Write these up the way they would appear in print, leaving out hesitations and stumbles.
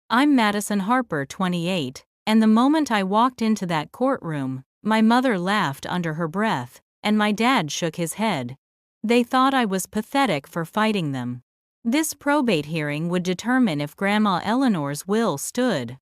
I'm Madison Harper, 28, and the moment I walked into that courtroom, my mother laughed under her breath, and my dad shook his head. They thought I was pathetic for fighting them. This probate hearing would determine if Grandma Eleanor's will stood.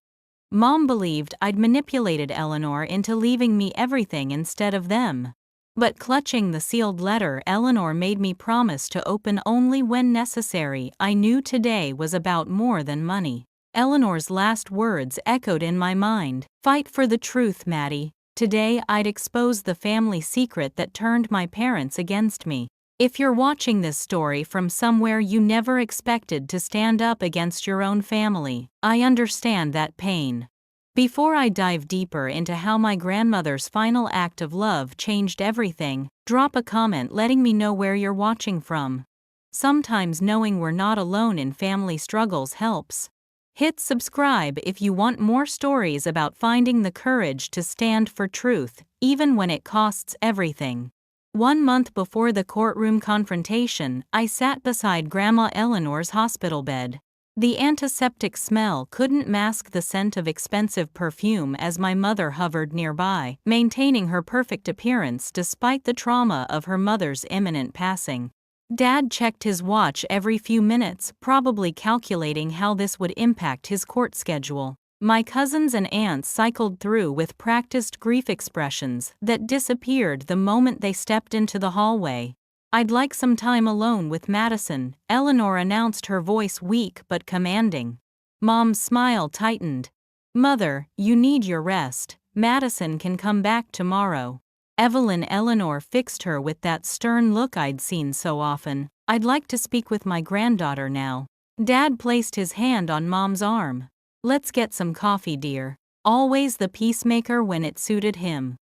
Mom believed I'd manipulated Eleanor into leaving me everything instead of them. But clutching the sealed letter Eleanor made me promise to open only when necessary, I knew today was about more than money. Eleanor's last words echoed in my mind. Fight for the truth, Maddie. Today I'd expose the family secret that turned my parents against me. If you're watching this story from somewhere you never expected to stand up against your own family, I understand that pain. Before I dive deeper into how my grandmother's final act of love changed everything, drop a comment letting me know where you're watching from. Sometimes knowing we're not alone in family struggles helps. Hit subscribe if you want more stories about finding the courage to stand for truth, even when it costs everything. 1 month before the courtroom confrontation, I sat beside Grandma Eleanor's hospital bed. The antiseptic smell couldn't mask the scent of expensive perfume as my mother hovered nearby, maintaining her perfect appearance despite the trauma of her mother's imminent passing. Dad checked his watch every few minutes, probably calculating how this would impact his court schedule. My cousins and aunts cycled through with practiced grief expressions that disappeared the moment they stepped into the hallway. "I'd like some time alone with Madison," Eleanor announced, her voice weak but commanding. Mom's smile tightened. "Mother, you need your rest. Madison can come back tomorrow." Evelyn Eleanor fixed her with that stern look I'd seen so often. "I'd like to speak with my granddaughter now." Dad placed his hand on Mom's arm. "Let's get some coffee, dear." Always the peacemaker when it suited him.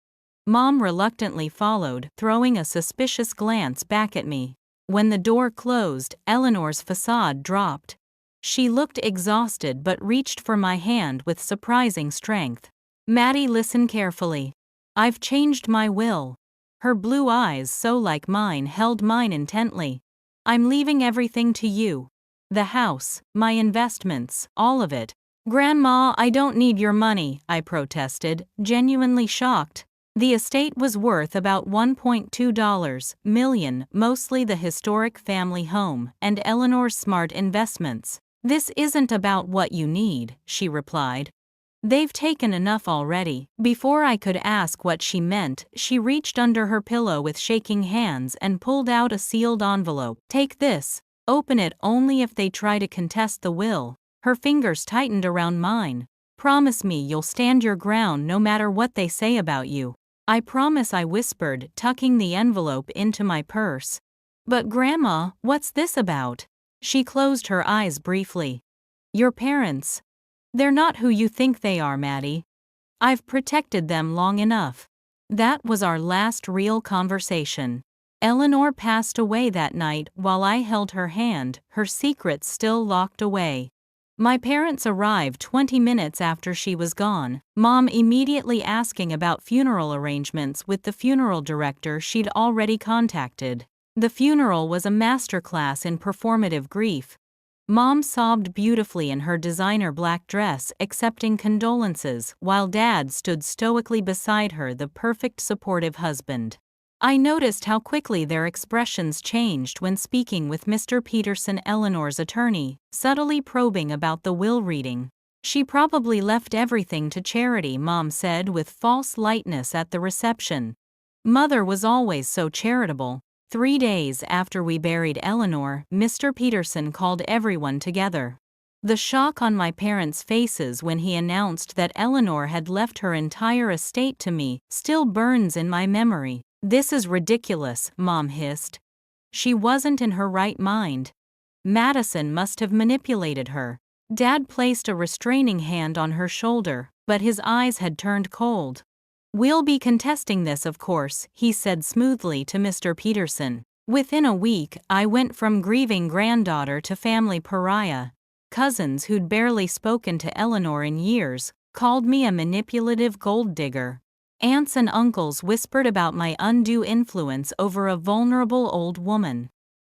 Mom reluctantly followed, throwing a suspicious glance back at me. When the door closed, Eleanor's facade dropped. She looked exhausted but reached for my hand with surprising strength. "Maddie, listen carefully. I've changed my will." Her blue eyes, so like mine, held mine intently. "I'm leaving everything to you. The house, my investments, all of it." "Grandma, I don't need your money," I protested, genuinely shocked. The estate was worth about $1.2 million, mostly the historic family home and Eleanor's smart investments. "This isn't about what you need," she replied. "They've taken enough already." Before I could ask what she meant, she reached under her pillow with shaking hands and pulled out a sealed envelope. "Take this. Open it only if they try to contest the will." Her fingers tightened around mine. "Promise me you'll stand your ground no matter what they say about you." "I promise," I whispered, tucking the envelope into my purse. "But Grandma, what's this about?" She closed her eyes briefly. "Your parents. They're not who you think they are, Maddie. I've protected them long enough." That was our last real conversation. Eleanor passed away that night while I held her hand, her secrets still locked away. My parents arrived 20 minutes after she was gone, Mom immediately asking about funeral arrangements with the funeral director she'd already contacted. The funeral was a masterclass in performative grief. Mom sobbed beautifully in her designer black dress, accepting condolences, while Dad stood stoically beside her, the perfect supportive husband. I noticed how quickly their expressions changed when speaking with Mr. Peterson, Eleanor's attorney, subtly probing about the will reading. "She probably left everything to charity," Mom said with false lightness at the reception. "Mother was always so charitable." 3 days after we buried Eleanor, Mr. Peterson called everyone together. The shock on my parents' faces when he announced that Eleanor had left her entire estate to me still burns in my memory. "This is ridiculous," Mom hissed. "She wasn't in her right mind. Madison must have manipulated her." Dad placed a restraining hand on her shoulder, but his eyes had turned cold. "We'll be contesting this, of course," he said smoothly to Mr. Peterson. Within a week, I went from grieving granddaughter to family pariah. Cousins who'd barely spoken to Eleanor in years called me a manipulative gold digger. Aunts and uncles whispered about my undue influence over a vulnerable old woman.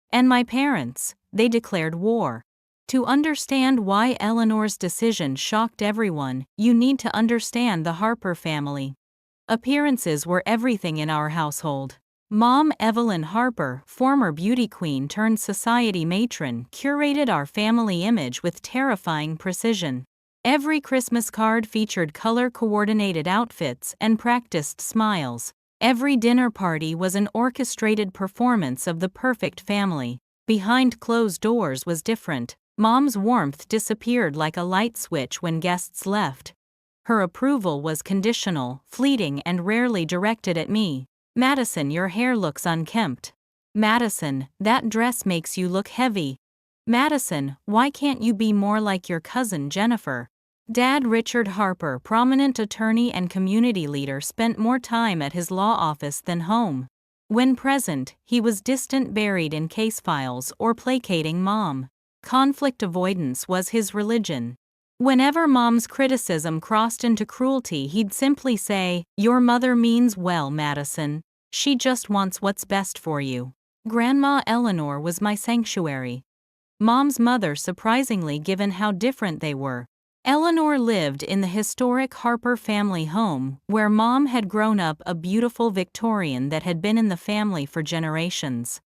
And my parents, they declared war. To understand why Eleanor's decision shocked everyone, you need to understand the Harper family. Appearances were everything in our household. Mom Evelyn Harper, former beauty queen turned society matron, curated our family image with terrifying precision. Every Christmas card featured color-coordinated outfits and practiced smiles. Every dinner party was an orchestrated performance of the perfect family. Behind closed doors was different. Mom's warmth disappeared like a light switch when guests left. Her approval was conditional, fleeting, and rarely directed at me. Madison, your hair looks unkempt. Madison, that dress makes you look heavy. Madison, why can't you be more like your cousin Jennifer? Dad Richard Harper, prominent attorney and community leader, spent more time at his law office than home. When present, he was distant, buried in case files, or placating Mom. Conflict avoidance was his religion. Whenever Mom's criticism crossed into cruelty, he'd simply say, "Your mother means well, Madison. She just wants what's best for you." Grandma Eleanor was my sanctuary. Mom's mother, surprisingly, given how different they were. Eleanor lived in the historic Harper family home, where Mom had grown up, a beautiful Victorian that had been in the family for generations.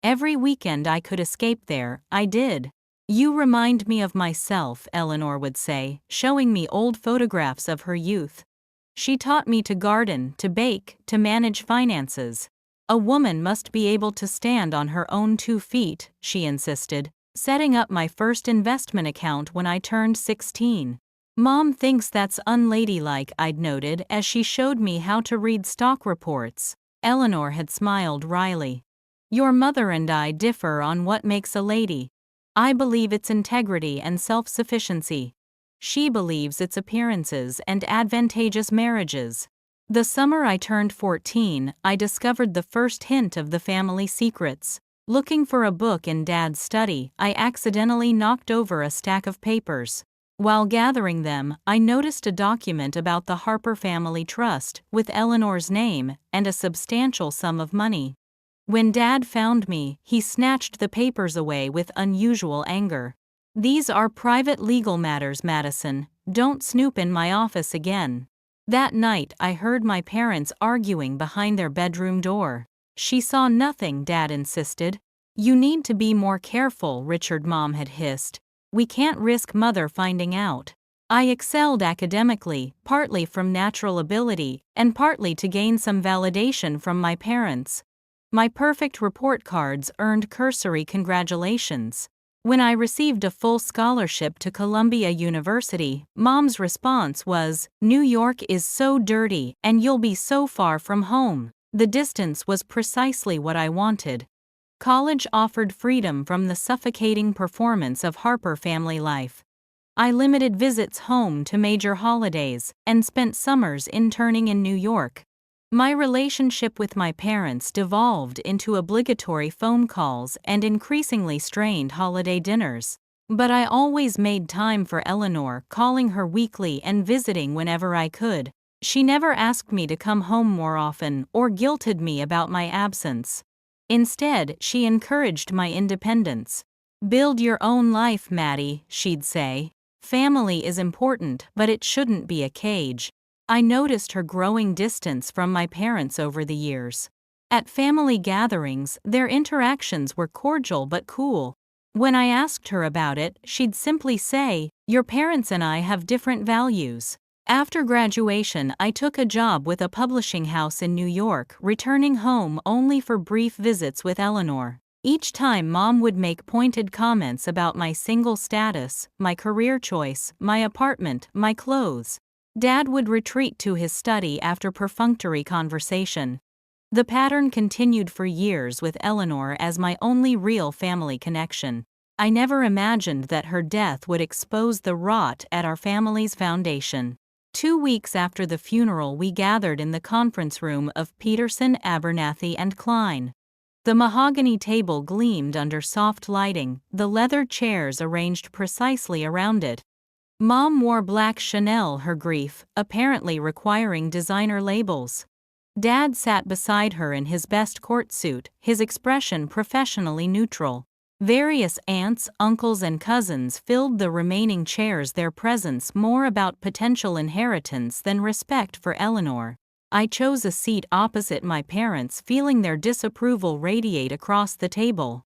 Every weekend I could escape there, I did. "You remind me of myself," Eleanor would say, showing me old photographs of her youth. "She taught me to garden, to bake, to manage finances. A woman must be able to stand on her own 2 feet, she insisted, setting up my first investment account when I turned 16. "Mom thinks that's unladylike," I'd noted as she showed me how to read stock reports. Eleanor had smiled wryly. "Your mother and I differ on what makes a lady. I believe it's integrity and self-sufficiency. She believes it's appearances and advantageous marriages." The summer I turned 14, I discovered the first hint of the family secrets. Looking for a book in Dad's study, I accidentally knocked over a stack of papers. While gathering them, I noticed a document about the Harper family trust, with Eleanor's name, and a substantial sum of money. When Dad found me, he snatched the papers away with unusual anger. "These are private legal matters, Madison. Don't snoop in my office again." That night, I heard my parents arguing behind their bedroom door. "She saw nothing," Dad insisted. "You need to be more careful," Richard, Mom had hissed. "We can't risk Mother finding out." I excelled academically, partly from natural ability, and partly to gain some validation from my parents. My perfect report cards earned cursory congratulations. When I received a full scholarship to Columbia University, Mom's response was, "New York is so dirty, and you'll be so far from home." The distance was precisely what I wanted. College offered freedom from the suffocating performance of Harper family life. I limited visits home to major holidays, and spent summers interning in New York. My relationship with my parents devolved into obligatory phone calls and increasingly strained holiday dinners. But I always made time for Eleanor, calling her weekly and visiting whenever I could. She never asked me to come home more often or guilted me about my absence. Instead, she encouraged my independence. "Build your own life, Maddie," she'd say. "Family is important, but it shouldn't be a cage." I noticed her growing distance from my parents over the years. At family gatherings, their interactions were cordial but cool. When I asked her about it, she'd simply say, "Your parents and I have different values." After graduation, I took a job with a publishing house in New York, returning home only for brief visits with Eleanor. Each time, Mom would make pointed comments about my single status, my career choice, my apartment, my clothes. Dad would retreat to his study after perfunctory conversation. The pattern continued for years, with Eleanor as my only real family connection. I never imagined that her death would expose the rot at our family's foundation. 2 weeks after the funeral, we gathered in the conference room of Peterson, Abernathy and Klein. The mahogany table gleamed under soft lighting, the leather chairs arranged precisely around it. Mom wore black Chanel, her grief apparently requiring designer labels. Dad sat beside her in his best court suit, his expression professionally neutral. Various aunts, uncles, and cousins filled the remaining chairs, their presence more about potential inheritance than respect for Eleanor. I chose a seat opposite my parents, feeling their disapproval radiate across the table.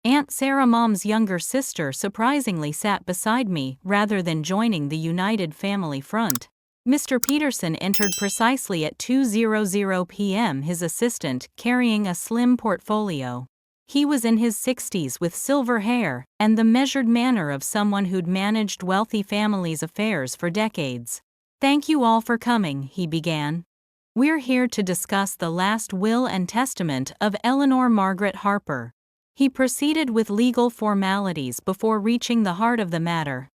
Aunt Sarah, Mom's younger sister, surprisingly sat beside me rather than joining the united family front. Mr. Peterson entered precisely at 2:00 p.m., his assistant carrying a slim portfolio. He was in his 60s with silver hair and the measured manner of someone who'd managed wealthy families' affairs for decades. "Thank you all for coming," he began. "We're here to discuss the last will and testament of Eleanor Margaret Harper." He proceeded with legal formalities before reaching the heart of the matter.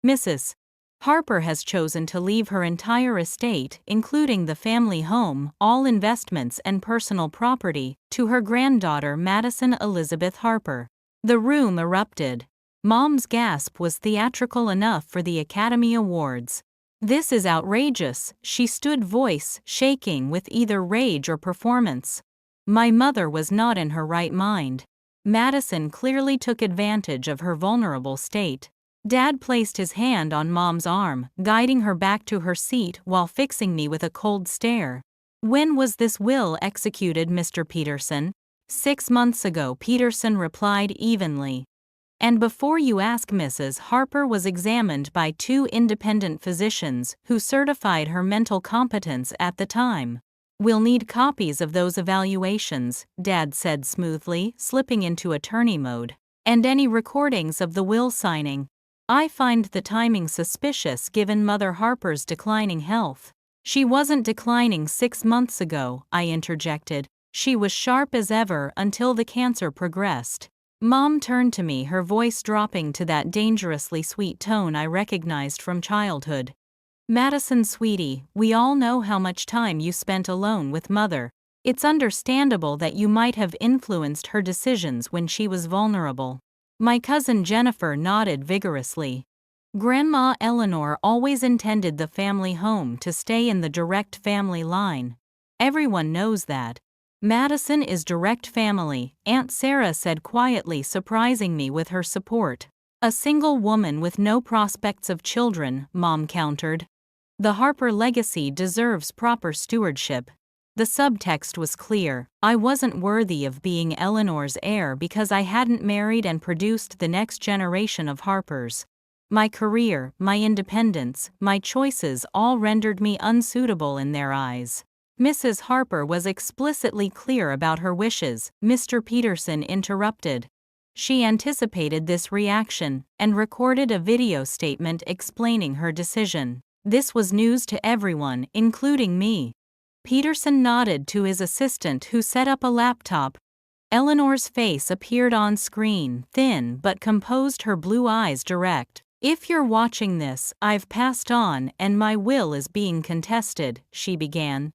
"Mrs. Harper has chosen to leave her entire estate, including the family home, all investments and personal property, to her granddaughter Madison Elizabeth Harper." The room erupted. Mom's gasp was theatrical enough for the Academy Awards. "This is outrageous," she stood, voice shaking with either rage or performance. My mother was not in her right mind. Madison clearly took advantage of her vulnerable state. Dad placed his hand on Mom's arm, guiding her back to her seat while fixing me with a cold stare. "When was this will executed, Mr. Peterson?" "6 months ago," Peterson replied evenly. "And before you ask, Mrs. Harper was examined by 2 independent physicians who certified her mental competence at the time." "We'll need copies of those evaluations," Dad said smoothly, slipping into attorney mode. "And any recordings of the will signing. I find the timing suspicious given Mother Harper's declining health." "She wasn't declining 6 months ago," I interjected. "She was sharp as ever until the cancer progressed." Mom turned to me, her voice dropping to that dangerously sweet tone I recognized from childhood. "Madison, sweetie, we all know how much time you spent alone with Mother. It's understandable that you might have influenced her decisions when she was vulnerable." My cousin Jennifer nodded vigorously. "Grandma Eleanor always intended the family home to stay in the direct family line. Everyone knows that." "Madison is direct family," Aunt Sarah said quietly, surprising me with her support. "A single woman with no prospects of children," Mom countered. "The Harper legacy deserves proper stewardship." The subtext was clear. I wasn't worthy of being Eleanor's heir because I hadn't married and produced the next generation of Harpers. My career, my independence, my choices all rendered me unsuitable in their eyes. "Mrs. Harper was explicitly clear about her wishes," Mr. Peterson interrupted. "She anticipated this reaction and recorded a video statement explaining her decision. This was news to everyone, including me." Peterson nodded to his assistant, who set up a laptop. Eleanor's face appeared on screen, thin but composed, her blue eyes direct. "If you're watching this, I've passed on and my will is being contested," she began.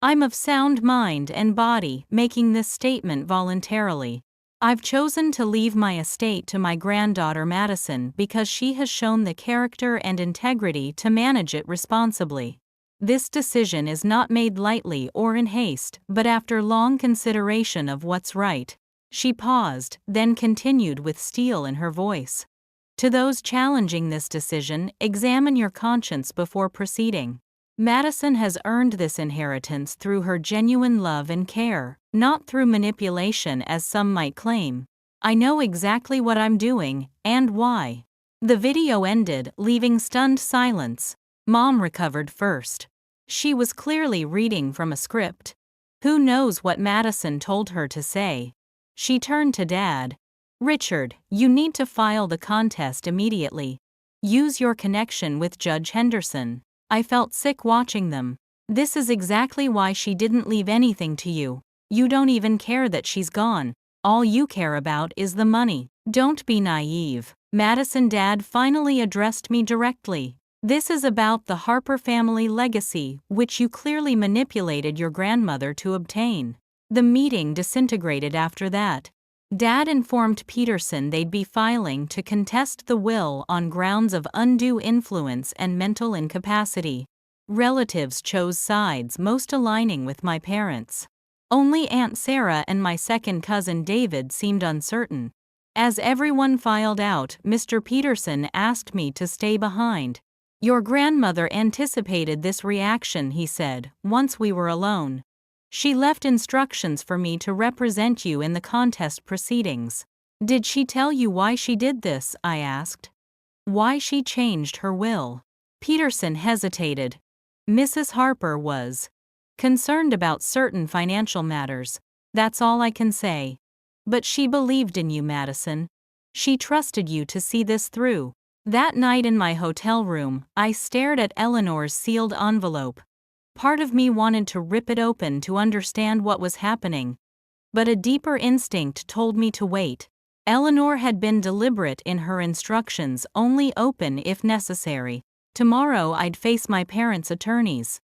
"I'm of sound mind and body, making this statement voluntarily. I've chosen to leave my estate to my granddaughter Madison because she has shown the character and integrity to manage it responsibly. This decision is not made lightly or in haste, but after long consideration of what's right." She paused, then continued with steel in her voice. "To those challenging this decision, examine your conscience before proceeding. Madison has earned this inheritance through her genuine love and care, not through manipulation as some might claim. I know exactly what I'm doing, and why." The video ended, leaving stunned silence. Mom recovered first. She was clearly reading from a script. Who knows what Madison told her to say? She turned to Dad. "Richard, you need to file the contest immediately. Use your connection with Judge Henderson." I felt sick watching them. "This is exactly why she didn't leave anything to you. You don't even care that she's gone. All you care about is the money. Don't be naive." Madison, Dad finally addressed me directly. "This is about the Harper family legacy, which you clearly manipulated your grandmother to obtain." The meeting disintegrated after that. Dad informed Peterson they'd be filing to contest the will on grounds of undue influence and mental incapacity. Relatives chose sides most aligning with my parents. Only Aunt Sarah and my second cousin David seemed uncertain. As everyone filed out, Mr. Peterson asked me to stay behind. Your grandmother anticipated this reaction, he said, once we were alone. She left instructions for me to represent you in the contest proceedings. Did she tell you why she did this? I asked. Why she changed her will? Peterson hesitated. Mrs. Harper was concerned about certain financial matters. That's all I can say. But she believed in you, Madison. She trusted you to see this through. That night in my hotel room, I stared at Eleanor's sealed envelope. Part of me wanted to rip it open to understand what was happening. But a deeper instinct told me to wait. Eleanor had been deliberate in her instructions, only open if necessary. Tomorrow I'd face my parents' attorneys.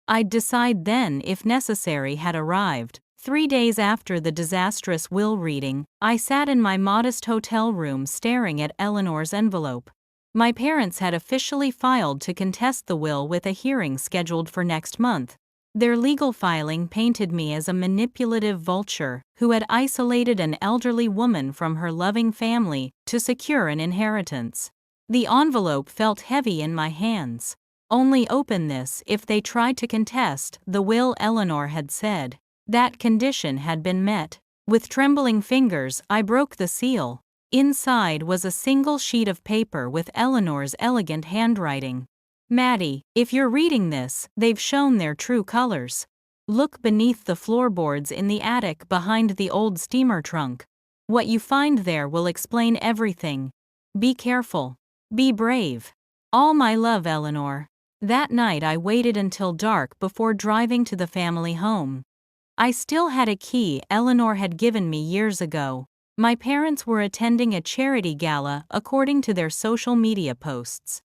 I'd decide then if necessary had arrived. 3 days after the disastrous will reading, I sat in my modest hotel room staring at Eleanor's envelope. My parents had officially filed to contest the will with a hearing scheduled for next month. Their legal filing painted me as a manipulative vulture who had isolated an elderly woman from her loving family to secure an inheritance. The envelope felt heavy in my hands. Only open this if they tried to contest the will, Eleanor had said. That condition had been met. With trembling fingers, I broke the seal. Inside was a single sheet of paper with Eleanor's elegant handwriting. Maddie, if you're reading this, they've shown their true colors. Look beneath the floorboards in the attic behind the old steamer trunk. What you find there will explain everything. Be careful. Be brave. All my love, Eleanor. That night I waited until dark before driving to the family home. I still had a key Eleanor had given me years ago. My parents were attending a charity gala according to their social media posts.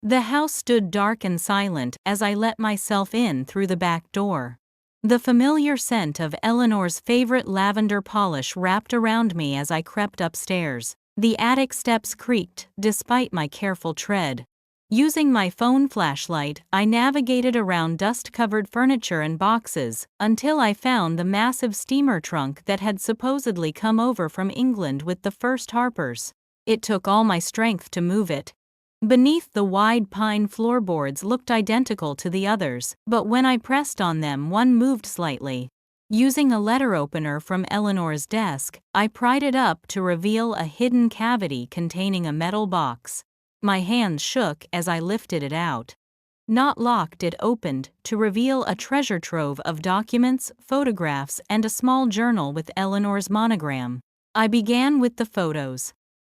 The house stood dark and silent as I let myself in through the back door. The familiar scent of Eleanor's favorite lavender polish wrapped around me as I crept upstairs. The attic steps creaked despite my careful tread. Using my phone flashlight, I navigated around dust-covered furniture and boxes until I found the massive steamer trunk that had supposedly come over from England with the first Harpers. It took all my strength to move it. Beneath the wide pine floorboards looked identical to the others, but when I pressed on them, one moved slightly. Using a letter opener from Eleanor's desk, I pried it up to reveal a hidden cavity containing a metal box. My hands shook as I lifted it out. Not locked, it opened to reveal a treasure trove of documents, photographs, and a small journal with Eleanor's monogram. I began with the photos.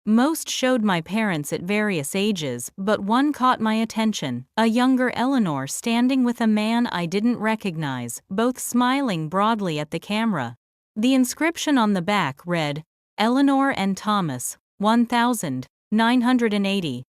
Most showed my parents at various ages, but one caught my attention, a younger Eleanor standing with a man I didn't recognize, both smiling broadly at the camera. The inscription on the back read, Eleanor and Thomas, 1980.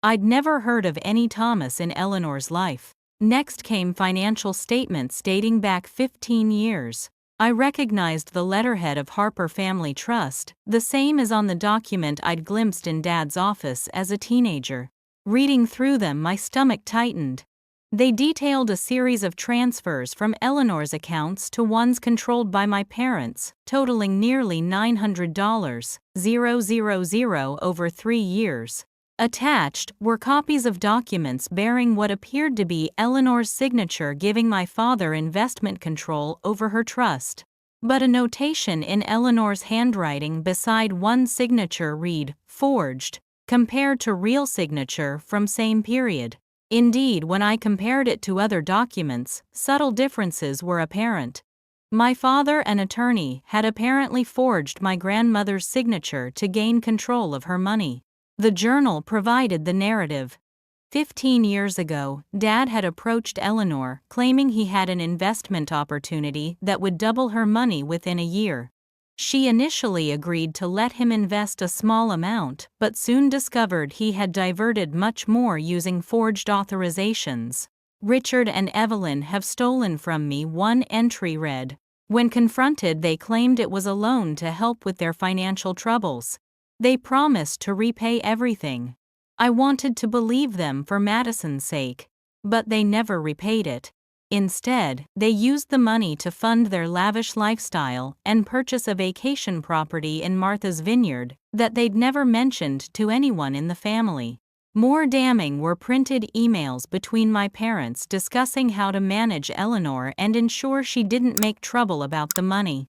I'd never heard of any Thomas in Eleanor's life. Next came financial statements dating back 15 years. I recognized the letterhead of Harper Family Trust, the same as on the document I'd glimpsed in Dad's office as a teenager. Reading through them, my stomach tightened. They detailed a series of transfers from Eleanor's accounts to ones controlled by my parents, totaling nearly $900,000 over 3 years. Attached were copies of documents bearing what appeared to be Eleanor's signature, giving my father investment control over her trust. But a notation in Eleanor's handwriting beside one signature read, forged, compared to real signature from same period. Indeed, when I compared it to other documents, subtle differences were apparent. My father, an attorney, had apparently forged my grandmother's signature to gain control of her money. The journal provided the narrative. 15 years ago, Dad had approached Eleanor, claiming he had an investment opportunity that would double her money within a year. She initially agreed to let him invest a small amount, but soon discovered he had diverted much more using forged authorizations. Richard and Evelyn have stolen from me, one entry read. When confronted, they claimed it was a loan to help with their financial troubles. They promised to repay everything. I wanted to believe them for Madison's sake, but they never repaid it. Instead, they used the money to fund their lavish lifestyle and purchase a vacation property in Martha's Vineyard that they'd never mentioned to anyone in the family. More damning were printed emails between my parents discussing how to manage Eleanor and ensure she didn't make trouble about the money.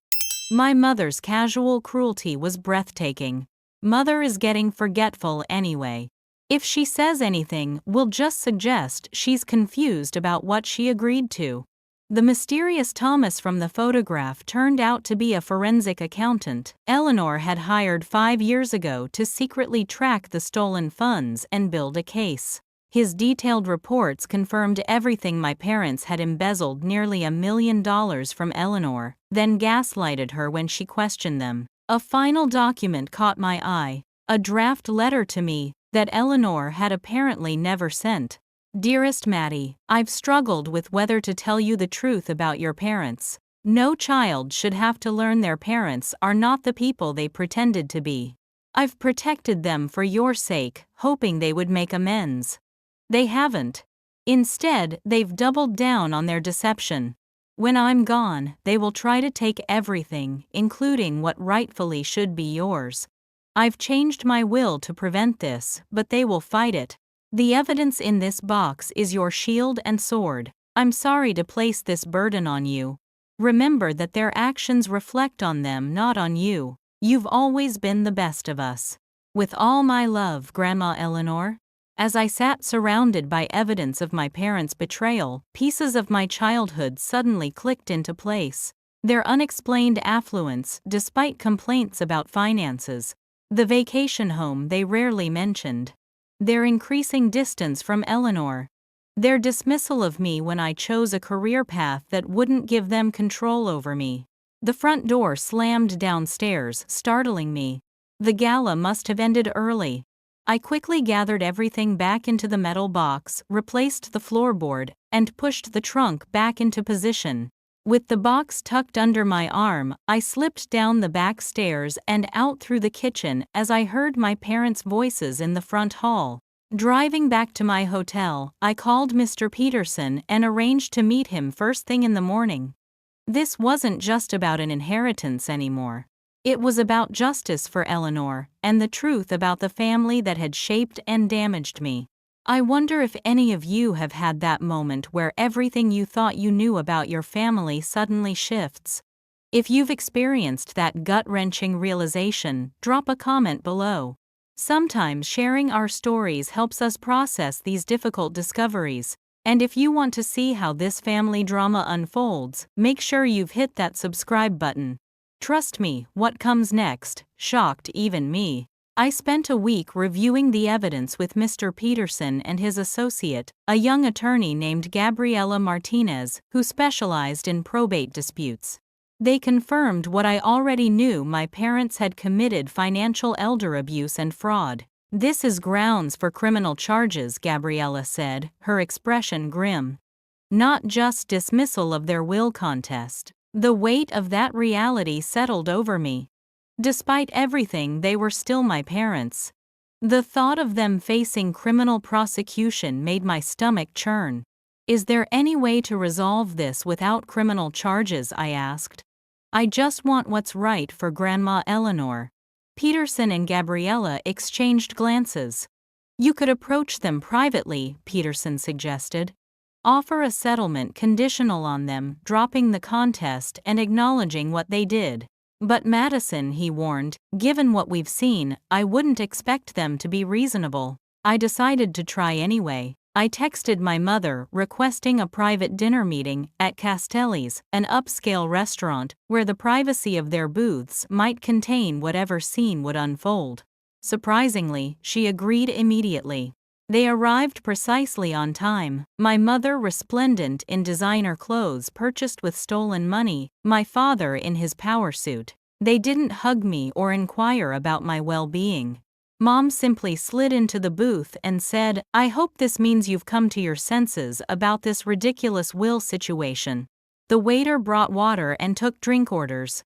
My mother's casual cruelty was breathtaking. Mother is getting forgetful anyway. If she says anything, we'll just suggest she's confused about what she agreed to. The mysterious Thomas from the photograph turned out to be a forensic accountant Eleanor had hired 5 years ago to secretly track the stolen funds and build a case. His detailed reports confirmed everything my parents had embezzled nearly $1 million from Eleanor, then gaslighted her when she questioned them. A final document caught my eye, a draft letter to me that Eleanor had apparently never sent. Dearest Maddie, I've struggled with whether to tell you the truth about your parents. No child should have to learn their parents are not the people they pretended to be. I've protected them for your sake, hoping they would make amends. They haven't. Instead, they've doubled down on their deception. When I'm gone, they will try to take everything, including what rightfully should be yours. I've changed my will to prevent this, but they will fight it. The evidence in this box is your shield and sword. I'm sorry to place this burden on you. Remember that their actions reflect on them, not on you. You've always been the best of us. With all my love, Grandma Eleanor. As I sat surrounded by evidence of my parents' betrayal, pieces of my childhood suddenly clicked into place. Their unexplained affluence, despite complaints about finances. The vacation home they rarely mentioned. Their increasing distance from Eleanor. Their dismissal of me when I chose a career path that wouldn't give them control over me. The front door slammed downstairs, startling me. The gala must have ended early. I quickly gathered everything back into the metal box, replaced the floorboard, and pushed the trunk back into position. With the box tucked under my arm, I slipped down the back stairs and out through the kitchen as I heard my parents' voices in the front hall. Driving back to my hotel, I called Mr. Peterson and arranged to meet him first thing in the morning. This wasn't just about an inheritance anymore. It was about justice for Eleanor and the truth about the family that had shaped and damaged me. I wonder if any of you have had that moment where everything you thought you knew about your family suddenly shifts. If you've experienced that gut-wrenching realization, drop a comment below. Sometimes sharing our stories helps us process these difficult discoveries, and if you want to see how this family drama unfolds, make sure you've hit that subscribe button. Trust me, what comes next shocked even me. I spent a week reviewing the evidence with Mr. Peterson and his associate, a young attorney named Gabriela Martinez, who specialized in probate disputes. They confirmed what I already knew: my parents had committed financial elder abuse and fraud. This is grounds for criminal charges, Gabriela said, her expression grim. Not just dismissal of their will contest. The weight of that reality settled over me. Despite everything, they were still my parents. The thought of them facing criminal prosecution made my stomach churn. Is there any way to resolve this without criminal charges? I asked. I just want what's right for Grandma Eleanor. Peterson and Gabriela exchanged glances. You could approach them privately, Peterson suggested. Offer a settlement conditional on them dropping the contest and acknowledging what they did. But Madison, he warned, given what we've seen, I wouldn't expect them to be reasonable. I decided to try anyway. I texted my mother requesting a private dinner meeting at Castelli's, an upscale restaurant where the privacy of their booths might contain whatever scene would unfold. Surprisingly, she agreed immediately. They arrived precisely on time, my mother resplendent in designer clothes purchased with stolen money, my father in his power suit. They didn't hug me or inquire about my well-being. Mom simply slid into the booth and said, "I hope this means you've come to your senses about this ridiculous will situation." The waiter brought water and took drink orders.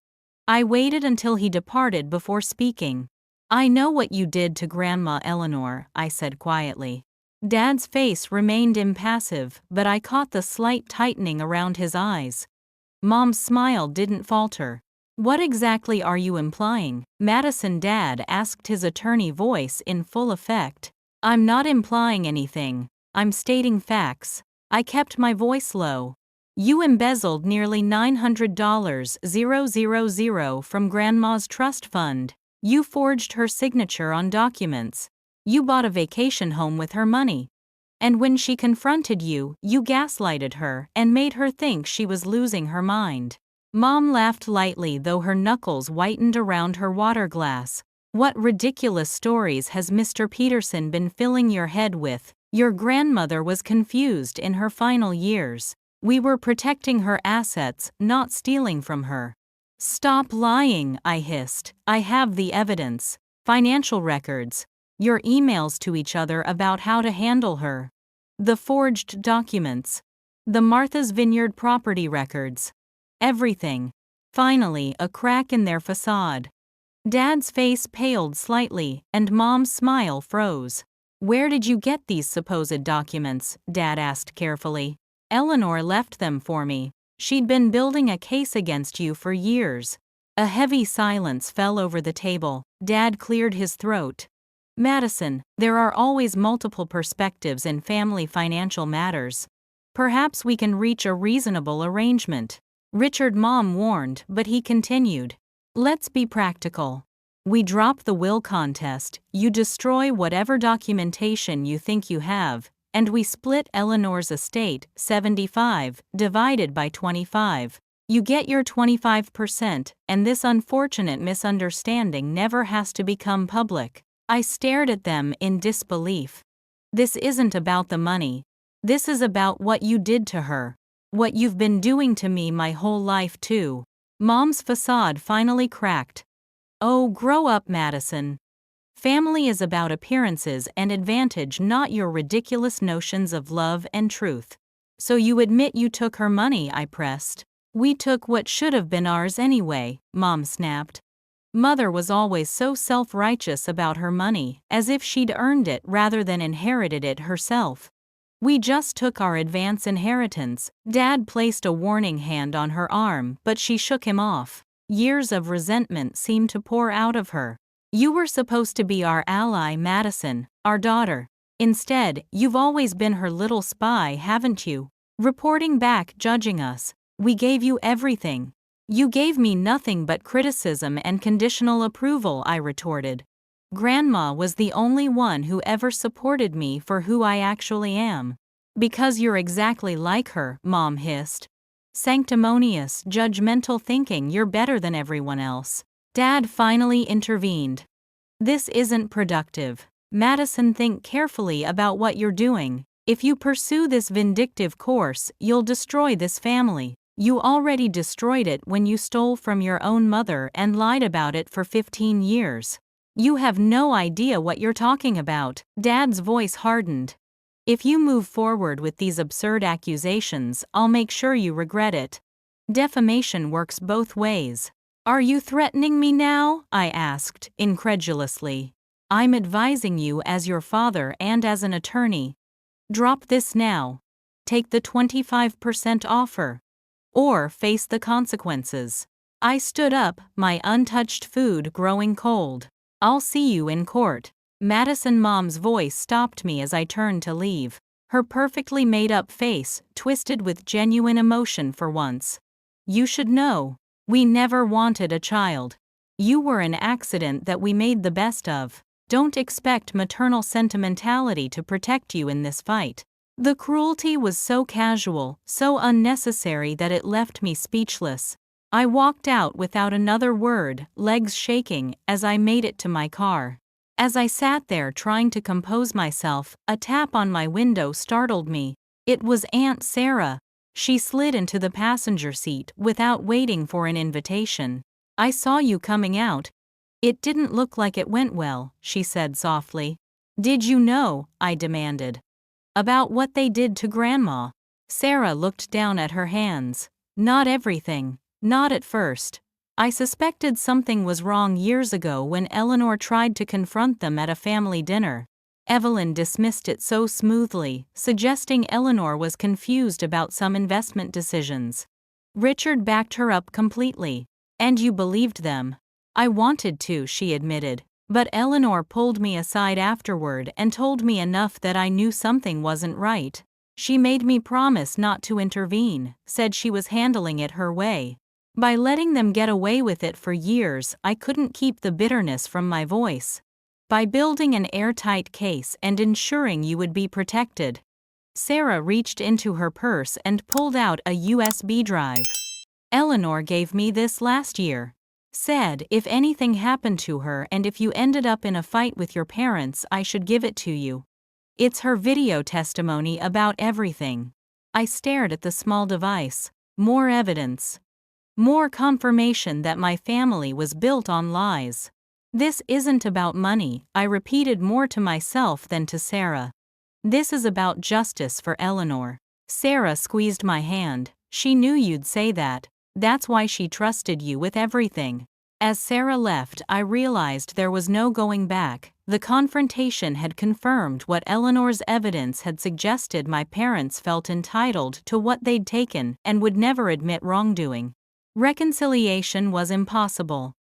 I waited until he departed before speaking. "I know what you did to Grandma Eleanor," I said quietly. Dad's face remained impassive, but I caught the slight tightening around his eyes. Mom's smile didn't falter. "What exactly are you implying?" Madison Dad asked, his attorney voice in full effect. "I'm not implying anything. I'm stating facts." I kept my voice low. "You embezzled nearly $900,000 from Grandma's trust fund. You forged her signature on documents. You bought a vacation home with her money. And when she confronted you, you gaslighted her and made her think she was losing her mind." Mom laughed lightly, though her knuckles whitened around her water glass. "What ridiculous stories has Mr. Peterson been filling your head with? Your grandmother was confused in her final years. We were protecting her assets, not stealing from her." "Stop lying," I hissed. "I have the evidence. Financial records. Your emails to each other about how to handle her. The forged documents. The Martha's Vineyard property records. Everything." Finally, a crack in their facade. Dad's face paled slightly, and Mom's smile froze. "Where did you get these supposed documents?" Dad asked carefully. "Eleanor left them for me. She'd been building a case against you for years." A heavy silence fell over the table. Dad cleared his throat. "Madison, there are always multiple perspectives in family financial matters. Perhaps we can reach a reasonable arrangement." Richard, Mom warned, but he continued. "Let's be practical. We drop the will contest, you destroy whatever documentation you think you have, and we split Eleanor's estate, 75, divided by 25. You get your 25%, and this unfortunate misunderstanding never has to become public." I stared at them in disbelief. "This isn't about the money. This is about what you did to her. What you've been doing to me my whole life too." Mom's facade finally cracked. "Oh, grow up, Madison. Family is about appearances and advantage, not your ridiculous notions of love and truth." "So you admit you took her money?" I pressed. "We took what should have been ours anyway," Mom snapped. Mother was always so self-righteous about her money, as if she'd earned it rather than inherited it herself. "We just took our advance inheritance." Dad placed a warning hand on her arm, but she shook him off. Years of resentment seemed to pour out of her. "You were supposed to be our ally, Madison, our daughter. Instead, you've always been her little spy, haven't you? Reporting back, judging us. We gave you everything." "You gave me nothing but criticism and conditional approval," I retorted. "Grandma was the only one who ever supported me for who I actually am." "Because you're exactly like her," Mom hissed. "Sanctimonious, judgmental, thinking you're better than everyone else." Dad finally intervened. "This isn't productive. Madison, think carefully about what you're doing. If you pursue this vindictive course, you'll destroy this family. You already destroyed it when you stole from your own mother and lied about it for 15 years. You have no idea what you're talking about." Dad's voice hardened. "If you move forward with these absurd accusations, I'll make sure you regret it. Defamation works both ways." "Are you threatening me now?" I asked, incredulously. "I'm advising you as your father and as an attorney. Drop this now. Take the 25% offer. Or face the consequences." I stood up, my untouched food growing cold. "I'll see you in court." Madison Mom's voice stopped me as I turned to leave. Her perfectly made-up face twisted with genuine emotion for once. "You should know. We never wanted a child. You were an accident that we made the best of. Don't expect maternal sentimentality to protect you in this fight." The cruelty was so casual, so unnecessary that it left me speechless. I walked out without another word, legs shaking, as I made it to my car. As I sat there trying to compose myself, a tap on my window startled me. It was Aunt Sarah. She slid into the passenger seat without waiting for an invitation. "I saw you coming out. It didn't look like it went well," she said softly. "Did you know?" I demanded. "About what they did to Grandma?" Sarah looked down at her hands. "Not everything. Not at first. I suspected something was wrong years ago when Eleanor tried to confront them at a family dinner. Evelyn dismissed it so smoothly, suggesting Eleanor was confused about some investment decisions. Richard backed her up completely. And you believed them. I wanted to, she admitted. But Eleanor pulled me aside afterward and told me enough that I knew something wasn't right. She made me promise not to intervene, said she was handling it her way. By letting them get away with it for years, I couldn't keep the bitterness from my voice. By building an airtight case and ensuring you would be protected. Sarah reached into her purse and pulled out a USB drive. Eleanor gave me this last year. Said, if anything happened to her and if you ended up in a fight with your parents, I should give it to you. It's her video testimony about everything. I stared at the small device. More evidence. More confirmation that my family was built on lies. This isn't about money, I repeated more to myself than to Sarah. This is about justice for Eleanor. Sarah squeezed my hand. She knew you'd say that. That's why she trusted you with everything. As Sarah left, I realized there was no going back. The confrontation had confirmed what Eleanor's evidence had suggested. My parents felt entitled to what they'd taken and would never admit wrongdoing. Reconciliation was impossible.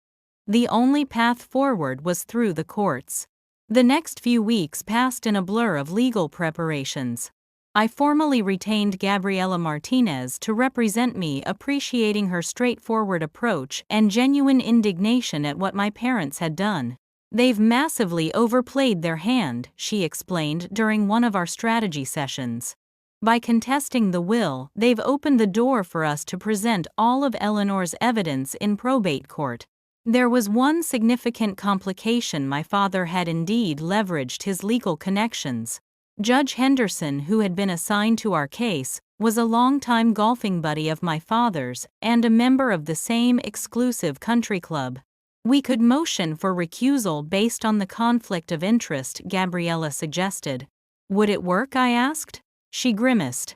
The only path forward was through the courts. The next few weeks passed in a blur of legal preparations. I formally retained Gabriela Martinez to represent me, appreciating her straightforward approach and genuine indignation at what my parents had done. They've massively overplayed their hand, she explained during one of our strategy sessions. By contesting the will, they've opened the door for us to present all of Eleanor's evidence in probate court. There was one significant complication. My father had indeed leveraged his legal connections. Judge Henderson, who had been assigned to our case, was a longtime golfing buddy of my father's and a member of the same exclusive country club. We could motion for recusal based on the conflict of interest, Gabriela suggested. Would it work? I asked. She grimaced.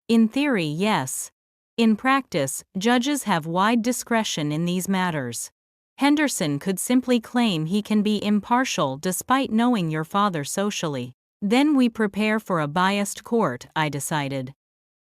In theory, yes. In practice, judges have wide discretion in these matters. Henderson could simply claim he can be impartial despite knowing your father socially. Then we prepare for a biased court, I decided.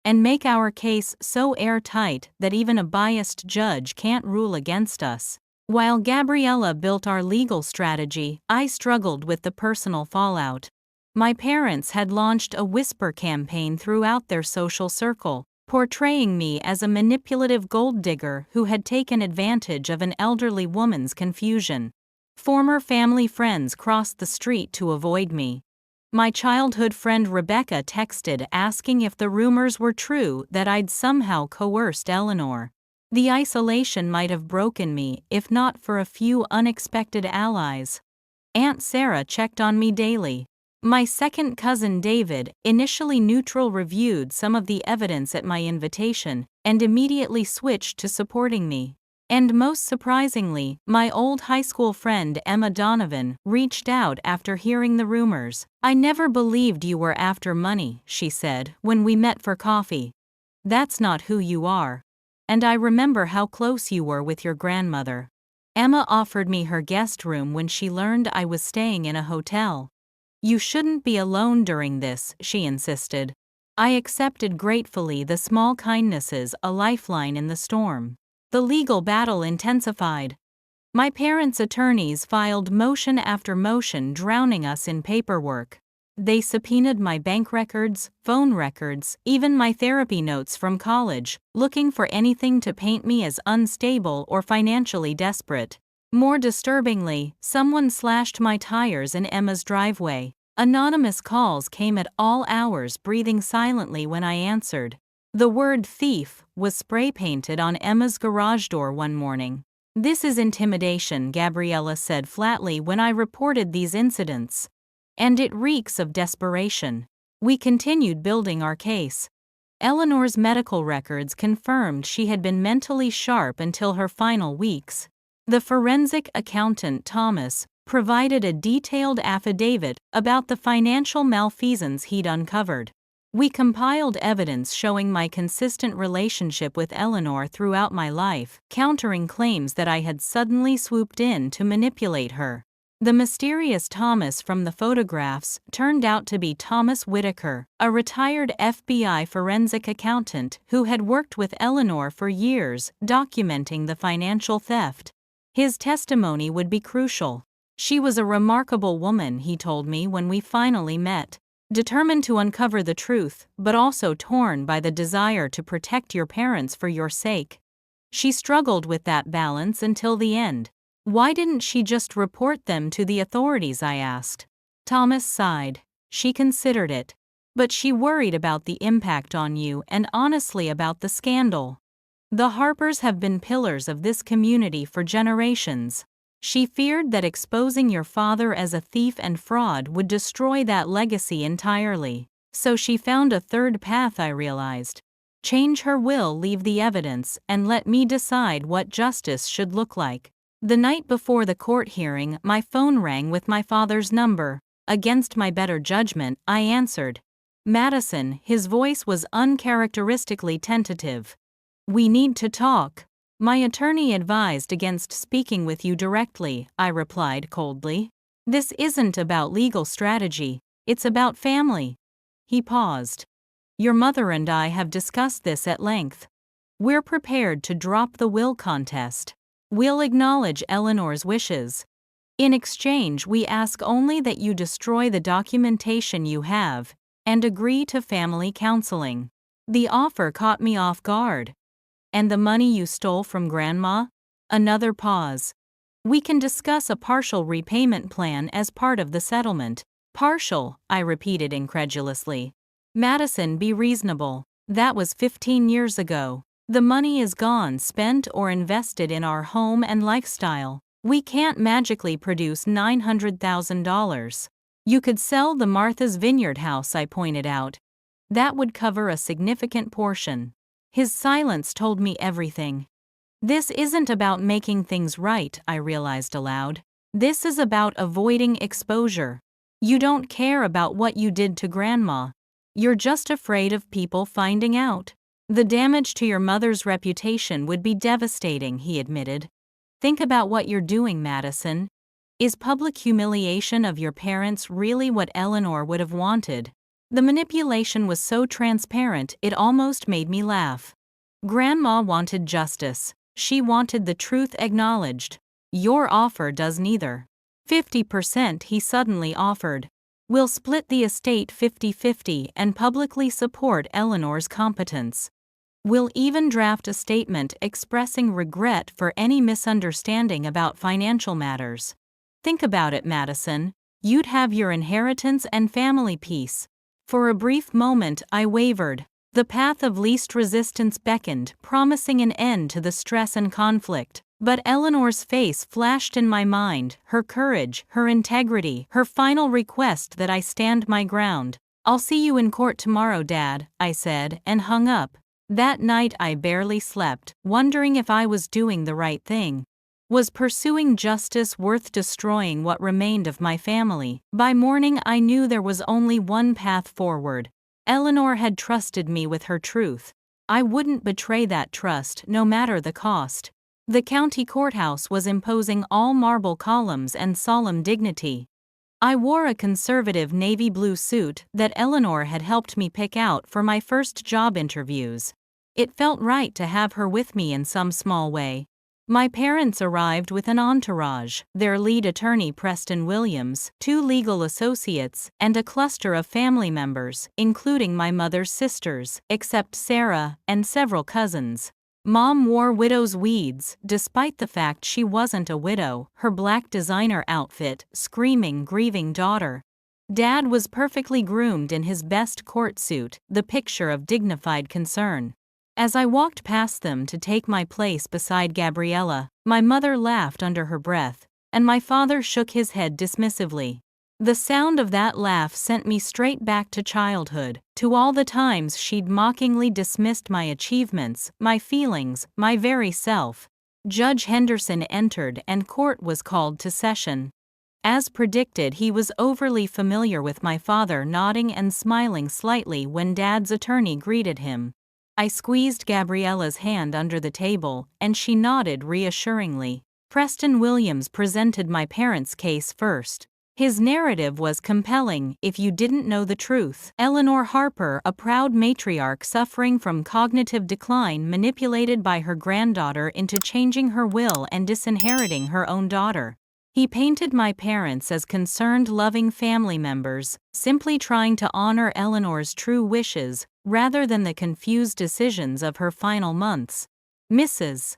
And make our case so airtight that even a biased judge can't rule against us. While Gabriela built our legal strategy, I struggled with the personal fallout. My parents had launched a whisper campaign throughout their social circle, portraying me as a manipulative gold digger who had taken advantage of an elderly woman's confusion. Former family friends crossed the street to avoid me. My childhood friend Rebecca texted asking if the rumors were true that I'd somehow coerced Eleanor. The isolation might have broken me if not for a few unexpected allies. Aunt Sarah checked on me daily. My second cousin David, initially neutral, reviewed some of the evidence at my invitation and immediately switched to supporting me. And most surprisingly, my old high school friend Emma Donovan reached out after hearing the rumors. I never believed you were after money, she said, when we met for coffee. That's not who you are. And I remember how close you were with your grandmother. Emma offered me her guest room when she learned I was staying in a hotel. You shouldn't be alone during this, she insisted. I accepted gratefully, the small kindnesses a lifeline in the storm. The legal battle intensified. My parents' attorneys filed motion after motion, drowning us in paperwork. They subpoenaed my bank records, phone records, even my therapy notes from college, looking for anything to paint me as unstable or financially desperate. More disturbingly, someone slashed my tires in Emma's driveway. Anonymous calls came at all hours, breathing silently when I answered. The word thief was spray painted on Emma's garage door one morning. This is intimidation, Gabriela said flatly when I reported these incidents. And it reeks of desperation. We continued building our case. Eleanor's medical records confirmed she had been mentally sharp until her final weeks. The forensic accountant, Thomas, provided a detailed affidavit about the financial malfeasance he'd uncovered. We compiled evidence showing my consistent relationship with Eleanor throughout my life, countering claims that I had suddenly swooped in to manipulate her. The mysterious Thomas from the photographs turned out to be Thomas Whitaker, a retired FBI forensic accountant who had worked with Eleanor for years, documenting the financial theft. His testimony would be crucial. She was a remarkable woman, he told me when we finally met. Determined to uncover the truth, but also torn by the desire to protect your parents for your sake. She struggled with that balance until the end. Why didn't she just report them to the authorities, I asked. Thomas sighed. She considered it. But she worried about the impact on you and honestly about the scandal. The Harpers have been pillars of this community for generations. She feared that exposing your father as a thief and fraud would destroy that legacy entirely. So she found a third path, I realized. Change her will, leave the evidence, and let me decide what justice should look like. The night before the court hearing, my phone rang with my father's number. Against my better judgment, I answered. Madison, his voice was uncharacteristically tentative. We need to talk. My attorney advised against speaking with you directly, I replied coldly. This isn't about legal strategy, it's about family. He paused. Your mother and I have discussed this at length. We're prepared to drop the will contest. We'll acknowledge Eleanor's wishes. In exchange, we ask only that you destroy the documentation you have and agree to family counseling. The offer caught me off guard. And the money you stole from Grandma? Another pause. We can discuss a partial repayment plan as part of the settlement. Partial, I repeated incredulously. Madison, be reasonable. That was 15 years ago. The money is gone, spent or invested in our home and lifestyle. We can't magically produce $900,000. You could sell the Martha's Vineyard house, I pointed out. That would cover a significant portion. His silence told me everything. This isn't about making things right, I realized aloud. This is about avoiding exposure. You don't care about what you did to Grandma. You're just afraid of people finding out. The damage to your mother's reputation would be devastating, he admitted. Think about what you're doing, Madison. Is public humiliation of your parents really what Eleanor would have wanted? The manipulation was so transparent it almost made me laugh. Grandma wanted justice. She wanted the truth acknowledged. Your offer does neither. 50%, he suddenly offered. We'll split the estate 50-50 and publicly support Eleanor's competence. We'll even draft a statement expressing regret for any misunderstanding about financial matters. Think about it, Madison. You'd have your inheritance and family peace. For a brief moment, I wavered. The path of least resistance beckoned, promising an end to the stress and conflict. But Eleanor's face flashed in my mind, her courage, her integrity, her final request that I stand my ground. I'll see you in court tomorrow, Dad, I said, and hung up. That night I barely slept, wondering if I was doing the right thing. Was pursuing justice worth destroying what remained of my family? By morning I knew there was only one path forward. Eleanor had trusted me with her truth. I wouldn't betray that trust, no matter the cost. The county courthouse was imposing all marble columns and solemn dignity. I wore a conservative navy blue suit that Eleanor had helped me pick out for my first job interviews. It felt right to have her with me in some small way. My parents arrived with an entourage, their lead attorney Preston Williams, 2 legal associates, and a cluster of family members, including my mother's sisters, except Sarah, and several cousins. Mom wore widow's weeds, despite the fact she wasn't a widow, her black designer outfit, screaming grieving daughter. Dad was perfectly groomed in his best court suit, the picture of dignified concern. As I walked past them to take my place beside Gabriella, my mother laughed under her breath, and my father shook his head dismissively. The sound of that laugh sent me straight back to childhood, to all the times she'd mockingly dismissed my achievements, my feelings, my very self. Judge Henderson entered and court was called to session. As predicted, he was overly familiar with my father, nodding and smiling slightly when Dad's attorney greeted him. I squeezed Gabriella's hand under the table, and she nodded reassuringly. Preston Williams presented my parents' case first. His narrative was compelling if you didn't know the truth. Eleanor Harper, a proud matriarch suffering from cognitive decline, manipulated by her granddaughter into changing her will and disinheriting her own daughter. He painted my parents as concerned, loving family members, simply trying to honor Eleanor's true wishes, rather than the confused decisions of her final months. Mrs.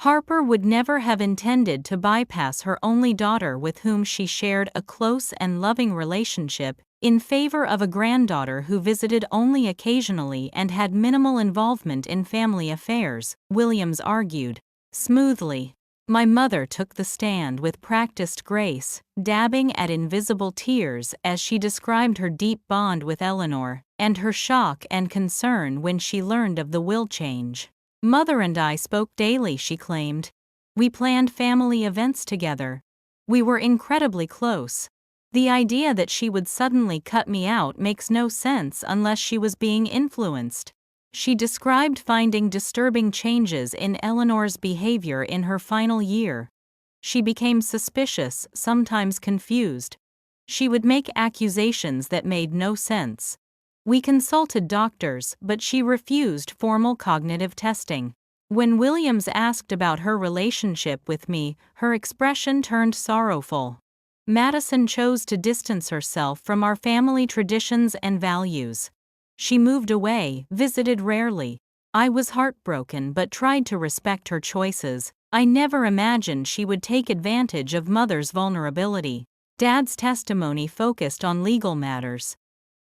Harper would never have intended to bypass her only daughter with whom she shared a close and loving relationship, in favor of a granddaughter who visited only occasionally and had minimal involvement in family affairs, Williams argued. Smoothly. My mother took the stand with practiced grace, dabbing at invisible tears as she described her deep bond with Eleanor, and her shock and concern when she learned of the will change. Mother and I spoke daily, she claimed. We planned family events together. We were incredibly close. The idea that she would suddenly cut me out makes no sense unless she was being influenced. She described finding disturbing changes in Eleanor's behavior in her final year. She became suspicious, sometimes confused. She would make accusations that made no sense. We consulted doctors, but she refused formal cognitive testing. When Williams asked about her relationship with me, her expression turned sorrowful. Madison chose to distance herself from our family traditions and values. She moved away, visited rarely. I was heartbroken but tried to respect her choices. I never imagined she would take advantage of Mother's vulnerability. Dad's testimony focused on legal matters.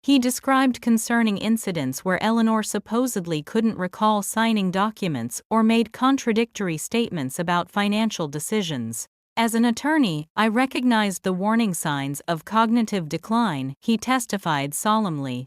He described concerning incidents where Eleanor supposedly couldn't recall signing documents or made contradictory statements about financial decisions. As an attorney, I recognized the warning signs of cognitive decline, he testified solemnly.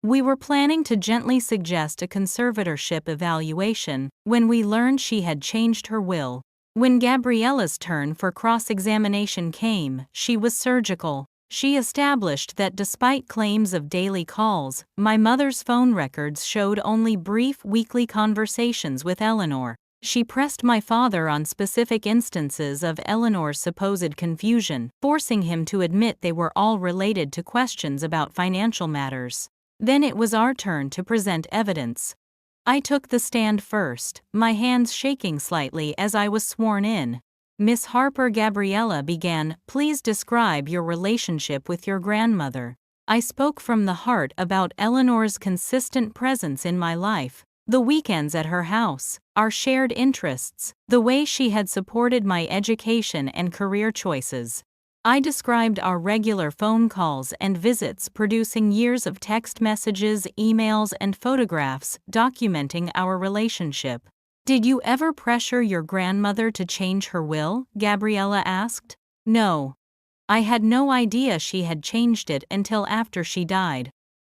We were planning to gently suggest a conservatorship evaluation when we learned she had changed her will. When Gabriella's turn for cross-examination came, she was surgical. She established that despite claims of daily calls, my mother's phone records showed only brief weekly conversations with Eleanor. She pressed my father on specific instances of Eleanor's supposed confusion, forcing him to admit they were all related to questions about financial matters. Then it was our turn to present evidence. I took the stand first, my hands shaking slightly as I was sworn in. Miss Harper, Gabriella began, please describe your relationship with your grandmother. I spoke from the heart about Eleanor's consistent presence in my life, the weekends at her house, our shared interests, the way she had supported my education and career choices. I described our regular phone calls and visits, producing years of text messages, emails, and photographs documenting our relationship. Did you ever pressure your grandmother to change her will? Gabriella asked. No. I had no idea she had changed it until after she died.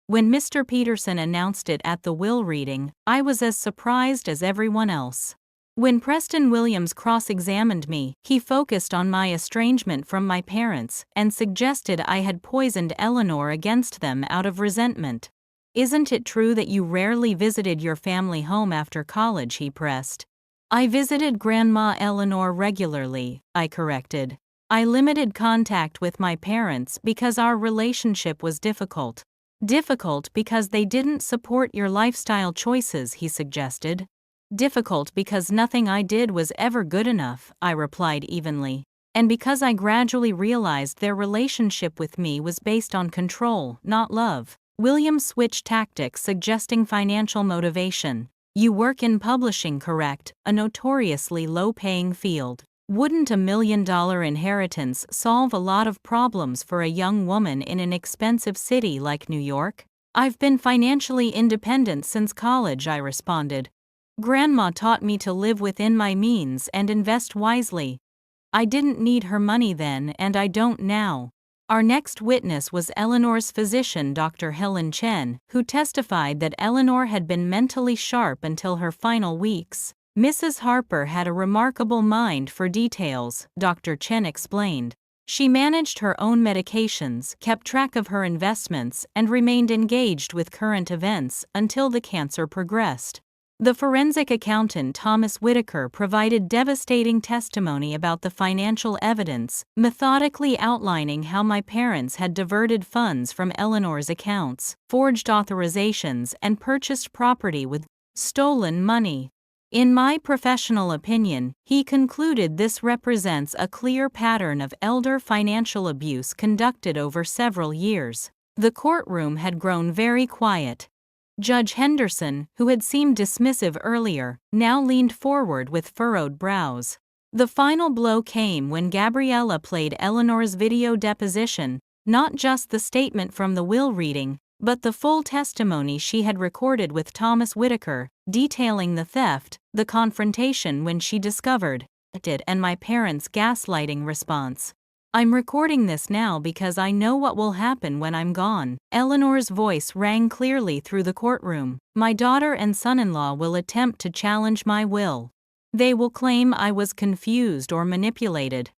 When Mr. Peterson announced it at the will reading, I was as surprised as everyone else. When Preston Williams cross-examined me, he focused on my estrangement from my parents and suggested I had poisoned Eleanor against them out of resentment. Isn't it true that you rarely visited your family home after college? He pressed. I visited Grandma Eleanor regularly, I corrected. I limited contact with my parents because our relationship was difficult. Difficult because they didn't support your lifestyle choices, he suggested. Difficult because nothing I did was ever good enough, I replied evenly. And because I gradually realized their relationship with me was based on control, not love. William switched tactics, suggesting financial motivation. You work in publishing, correct? A notoriously low-paying field. Wouldn't $1 million inheritance solve a lot of problems for a young woman in an expensive city like New York? I've been financially independent since college, I responded. Grandma taught me to live within my means and invest wisely. I didn't need her money then, and I don't now. Our next witness was Eleanor's physician, Dr. Helen Chen, who testified that Eleanor had been mentally sharp until her final weeks. Mrs. Harper had a remarkable mind for details, Dr. Chen explained. She managed her own medications, kept track of her investments, and remained engaged with current events until the cancer progressed. The forensic accountant Thomas Whitaker provided devastating testimony about the financial evidence, methodically outlining how my parents had diverted funds from Eleanor's accounts, forged authorizations, and purchased property with stolen money. In my professional opinion, he concluded this represents a clear pattern of elder financial abuse conducted over several years. The courtroom had grown very quiet. Judge Henderson, who had seemed dismissive earlier, now leaned forward with furrowed brows. The final blow came when Gabriella played Eleanor's video deposition, not just the statement from the will reading, but the full testimony she had recorded with Thomas Whitaker, detailing the theft, the confrontation when she discovered it, and my parents' gaslighting response. "I'm recording this now because I know what will happen when I'm gone." Eleanor's voice rang clearly through the courtroom. "My daughter and son-in-law will attempt to challenge my will. They will claim I was confused or manipulated.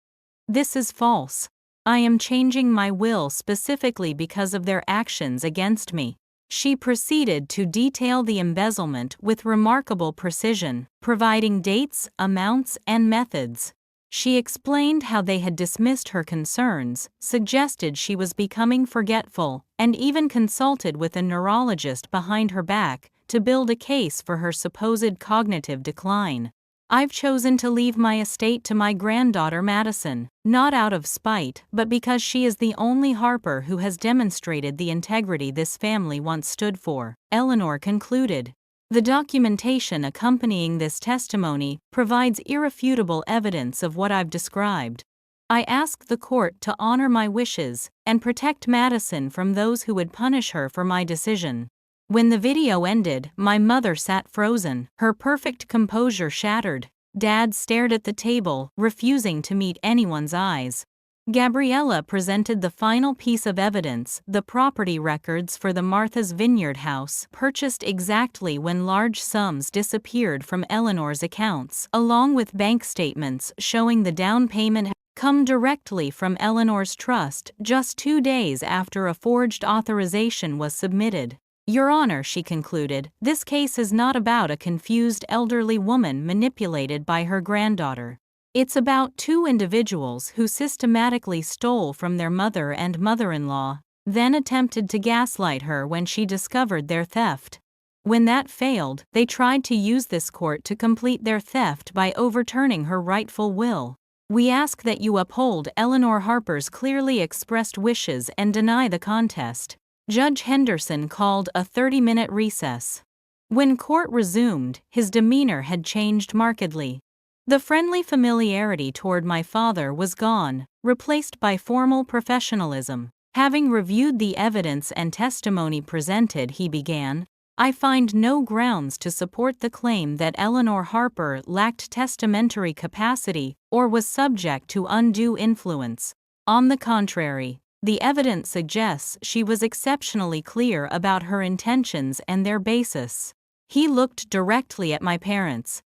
This is false. I am changing my will specifically because of their actions against me." She proceeded to detail the embezzlement with remarkable precision, providing dates, amounts, and methods. She explained how they had dismissed her concerns, suggested she was becoming forgetful, and even consulted with a neurologist behind her back to build a case for her supposed cognitive decline. "I've chosen to leave my estate to my granddaughter Madison, not out of spite, but because she is the only Harper who has demonstrated the integrity this family once stood for," Eleanor concluded. The documentation accompanying this testimony provides irrefutable evidence of what I've described. I ask the court to honor my wishes and protect Madison from those who would punish her for my decision. When the video ended, my mother sat frozen, her perfect composure shattered. Dad stared at the table, refusing to meet anyone's eyes. Gabriella presented the final piece of evidence, the property records for the Martha's Vineyard house, purchased exactly when large sums disappeared from Eleanor's accounts, along with bank statements showing the down payment had come directly from Eleanor's trust just 2 days after a forged authorization was submitted. "Your Honor," she concluded, "this case is not about a confused elderly woman manipulated by her granddaughter. It's about 2 individuals who systematically stole from their mother and mother-in-law, then attempted to gaslight her when she discovered their theft. When that failed, they tried to use this court to complete their theft by overturning her rightful will. We ask that you uphold Eleanor Harper's clearly expressed wishes and deny the contest." Judge Henderson called a 30-minute recess. When court resumed, his demeanor had changed markedly. The friendly familiarity toward my father was gone, replaced by formal professionalism. Having reviewed the evidence and testimony presented, he began, "I find no grounds to support the claim that Eleanor Harper lacked testamentary capacity or was subject to undue influence. On the contrary, the evidence suggests she was exceptionally clear about her intentions and their basis." He looked directly at my parents.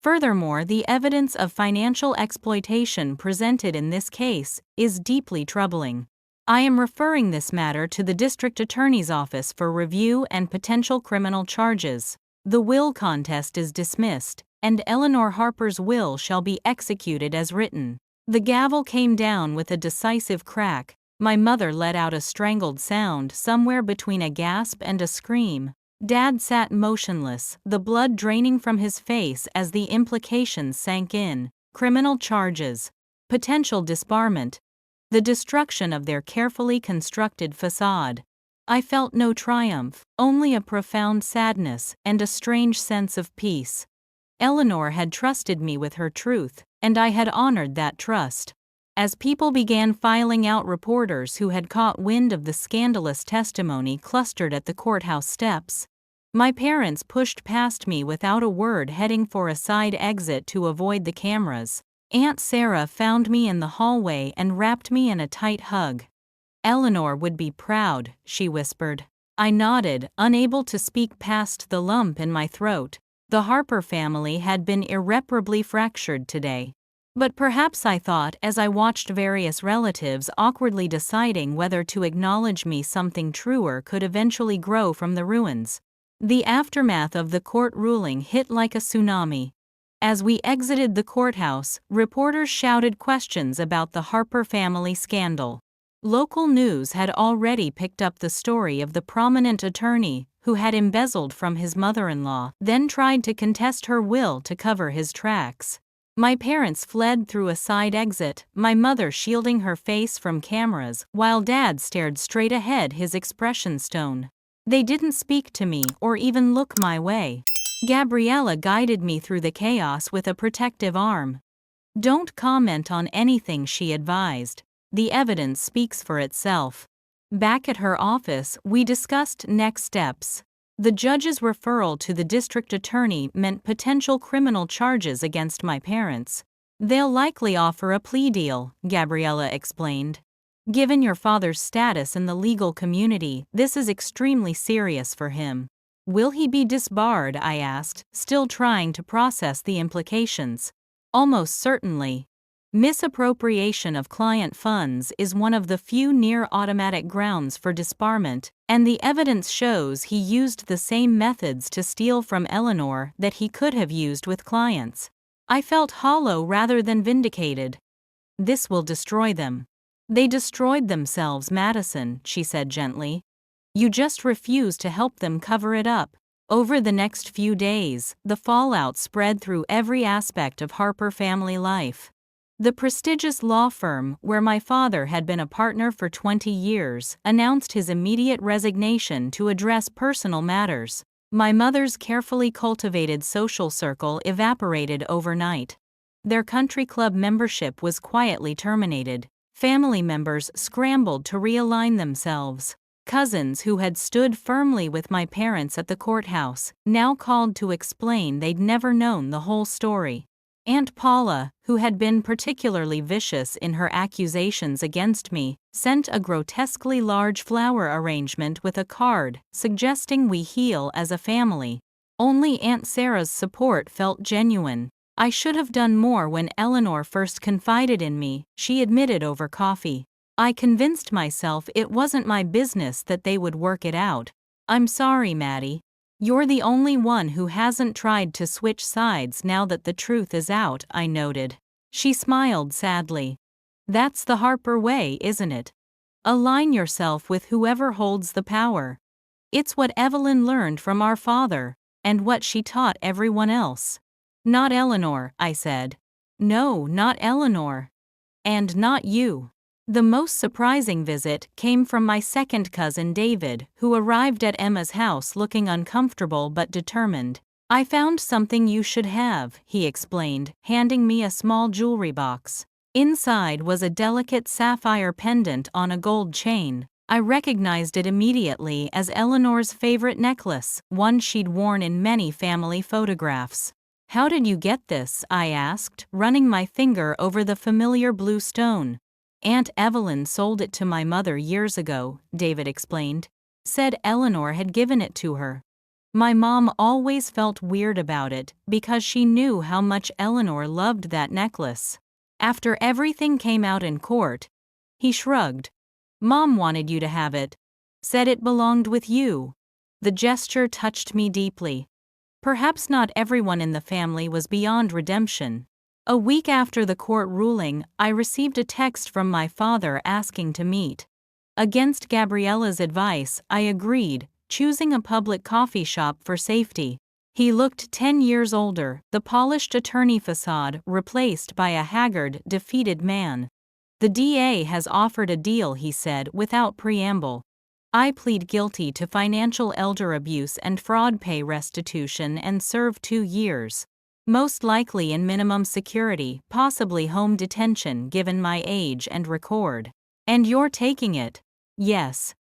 Furthermore, the evidence of financial exploitation presented in this case is deeply troubling. I am referring this matter to the District Attorney's Office for review and potential criminal charges. The will contest is dismissed, and Eleanor Harper's will shall be executed as written." The gavel came down with a decisive crack. My mother let out a strangled sound somewhere between a gasp and a scream. Dad sat motionless, the blood draining from his face as the implications sank in. Criminal charges, potential disbarment, the destruction of their carefully constructed facade. I felt no triumph, only a profound sadness and a strange sense of peace. Eleanor had trusted me with her truth, and I had honored that trust. As people began filing out, reporters who had caught wind of the scandalous testimony clustered at the courthouse steps. My parents pushed past me without a word, heading for a side exit to avoid the cameras. Aunt Sarah found me in the hallway and wrapped me in a tight hug. "Eleanor would be proud," she whispered. I nodded, unable to speak past the lump in my throat. The Harper family had been irreparably fractured today. But perhaps, I thought as I watched various relatives awkwardly deciding whether to acknowledge me, something truer could eventually grow from the ruins. The aftermath of the court ruling hit like a tsunami. As we exited the courthouse, reporters shouted questions about the Harper family scandal. Local news had already picked up the story of the prominent attorney who had embezzled from his mother-in-law, then tried to contest her will to cover his tracks. My parents fled through a side exit, my mother shielding her face from cameras, while Dad stared straight ahead, his expression stone. They didn't speak to me or even look my way. Gabriella guided me through the chaos with a protective arm. "Don't comment on anything," she advised. "The evidence speaks for itself." Back at her office, we discussed next steps. The judge's referral to the district attorney meant potential criminal charges against my parents. "They'll likely offer a plea deal," Gabriella explained. "Given your father's status in the legal community, this is extremely serious for him." "Will he be disbarred?" I asked, still trying to process the implications. "Almost certainly. Misappropriation of client funds is one of the few near-automatic grounds for disbarment, and the evidence shows he used the same methods to steal from Eleanor that he could have used with clients." I felt hollow rather than vindicated. "This will destroy them." "They destroyed themselves, Madison," she said gently. "You just refuse to help them cover it up." Over the next few days, the fallout spread through every aspect of Harper family life. The prestigious law firm, where my father had been a partner for 20 years, announced his immediate resignation to address personal matters. My mother's carefully cultivated social circle evaporated overnight. Their country club membership was quietly terminated. Family members scrambled to realign themselves. Cousins who had stood firmly with my parents at the courthouse now called to explain they'd never known the whole story. Aunt Paula, who had been particularly vicious in her accusations against me, sent a grotesquely large flower arrangement with a card suggesting we heal as a family. Only Aunt Sarah's support felt genuine. "I should have done more when Eleanor first confided in me," she admitted over coffee. "I convinced myself it wasn't my business, that they would work it out." "I'm sorry, Maddie. You're the only one who hasn't tried to switch sides now that the truth is out," I noted. She smiled sadly. "That's the Harper way, isn't it? Align yourself with whoever holds the power. It's what Evelyn learned from our father, and what she taught everyone else." "Not Eleanor," I said. "No, not Eleanor. And not you." The most surprising visit came from my second cousin David, who arrived at Emma's house looking uncomfortable but determined. "I found something you should have," he explained, handing me a small jewelry box. Inside was a delicate sapphire pendant on a gold chain. I recognized it immediately as Eleanor's favorite necklace, one she'd worn in many family photographs. "How did you get this?" I asked, running my finger over the familiar blue stone. "Aunt Evelyn sold it to my mother years ago," David explained. "Said Eleanor had given it to her." My mom always felt weird about it because she knew how much Eleanor loved that necklace. "After everything came out in court," he shrugged. "Mom wanted you to have it. Said it belonged with you." The gesture touched me deeply. Perhaps not everyone in the family was beyond redemption. A week after the court ruling, I received a text from my father asking to meet. Against Gabriella's advice, I agreed, choosing a public coffee shop for safety. He looked 10 years older, the polished attorney facade replaced by a haggard, defeated man. "The DA has offered a deal," he said without preamble. "I plead guilty to financial elder abuse and fraud, pay restitution and serve 2 years. Most likely in minimum security, possibly home detention given my age and record. And you're taking it?" "Yes."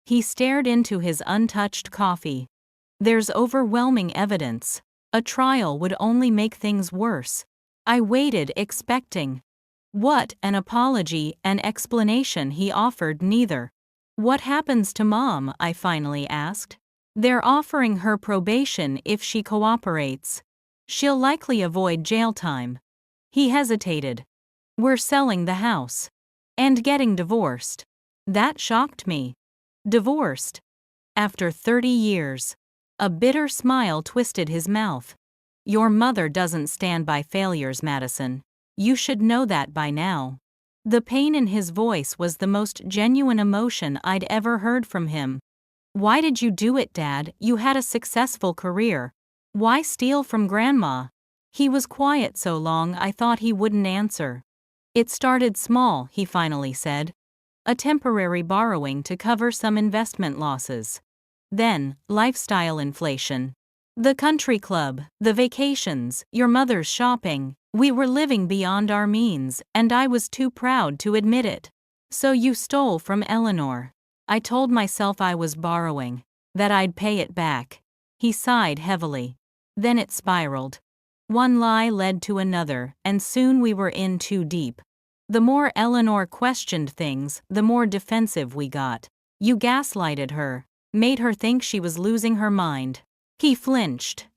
He stared into his untouched coffee. "There's overwhelming evidence. A trial would only make things worse." I waited, expecting. What? An apology, an explanation. He offered neither. "What happens to Mom?" I finally asked. "They're offering her probation if she cooperates. She'll likely avoid jail time." He hesitated. "We're selling the house. And getting divorced." That shocked me. Divorced? After 30 years. A bitter smile twisted his mouth. Your mother doesn't stand by failures, Madison. You should know that by now. The pain in his voice was the most genuine emotion I'd ever heard from him. Why did you do it, Dad? You had a successful career. Why steal from Grandma? He was quiet so long I thought he wouldn't answer. It started small, he finally said. A temporary borrowing to cover some investment losses. Then, lifestyle inflation. The country club, the vacations, your mother's shopping. We were living beyond our means, and I was too proud to admit it. So you stole from Eleanor. I told myself I was borrowing, that I'd pay it back. He sighed heavily. Then it spiraled. One lie led to another, and soon we were in too deep. The more Eleanor questioned things, the more defensive we got. You gaslighted her, made her think she was losing her mind. He flinched.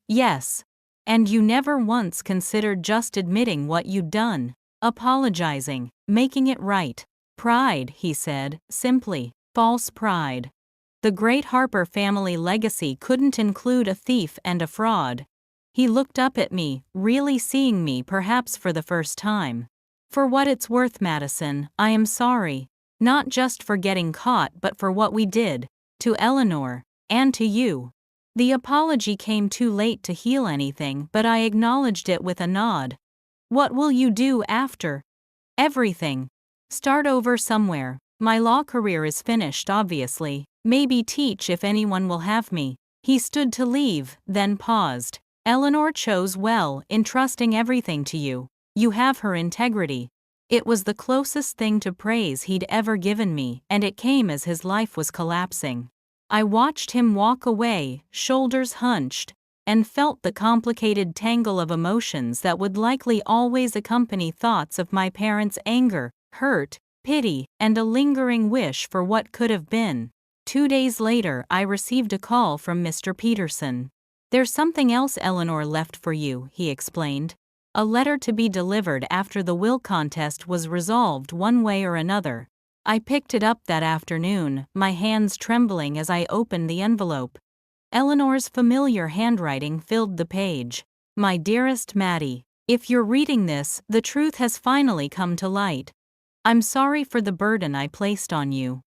Yes. And you never once considered just admitting what you'd done, apologizing, making it right. Pride, he said, simply. False pride. The great Harper family legacy couldn't include a thief and a fraud. He looked up at me, really seeing me perhaps for the first time. For what it's worth, Madison, I am sorry. Not just for getting caught but for what we did. To Eleanor. And to you. The apology came too late to heal anything, but I acknowledged it with a nod. What will you do after? Everything. Start over somewhere. My law career is finished, obviously. Maybe teach if anyone will have me. He stood to leave, then paused. Eleanor chose well, entrusting everything to you. You have her integrity. It was the closest thing to praise he'd ever given me, and it came as his life was collapsing. I watched him walk away, shoulders hunched, and felt the complicated tangle of emotions that would likely always accompany thoughts of my parents' anger, hurt, pity, and a lingering wish for what could have been. 2 days later, I received a call from Mr. Peterson. There's something else Eleanor left for you, he explained. A letter to be delivered after the will contest was resolved one way or another. I picked it up that afternoon, my hands trembling as I opened the envelope. Eleanor's familiar handwriting filled the page. My dearest Maddie, if you're reading this, the truth has finally come to light. I'm sorry for the burden I placed on you.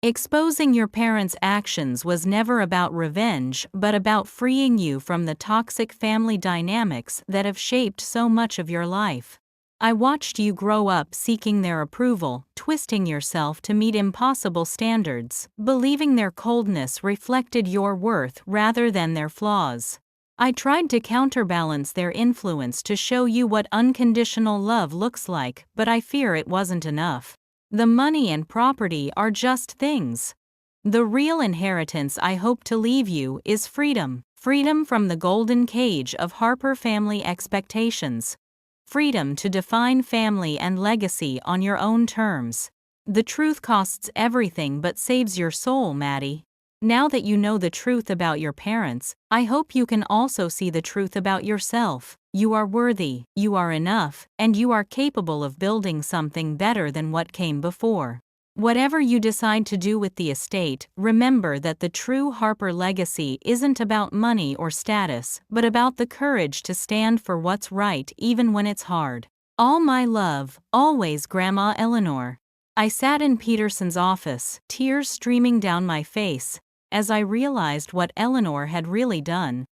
Exposing your parents' actions was never about revenge but about freeing you from the toxic family dynamics that have shaped so much of your life. I watched you grow up seeking their approval, twisting yourself to meet impossible standards, believing their coldness reflected your worth rather than their flaws. I tried to counterbalance their influence to show you what unconditional love looks like, but I fear it wasn't enough. The money and property are just things. The real inheritance I hope to leave you is freedom. Freedom from the golden cage of Harper family expectations. Freedom to define family and legacy on your own terms. The truth costs everything but saves your soul, Maddie. Now that you know the truth about your parents, I hope you can also see the truth about yourself. You are worthy, you are enough, and you are capable of building something better than what came before. Whatever you decide to do with the estate, remember that the true Harper legacy isn't about money or status, but about the courage to stand for what's right even when it's hard. All my love, always, Grandma Eleanor. I sat in Peterson's office, tears streaming down my face, as I realized what Eleanor had really done.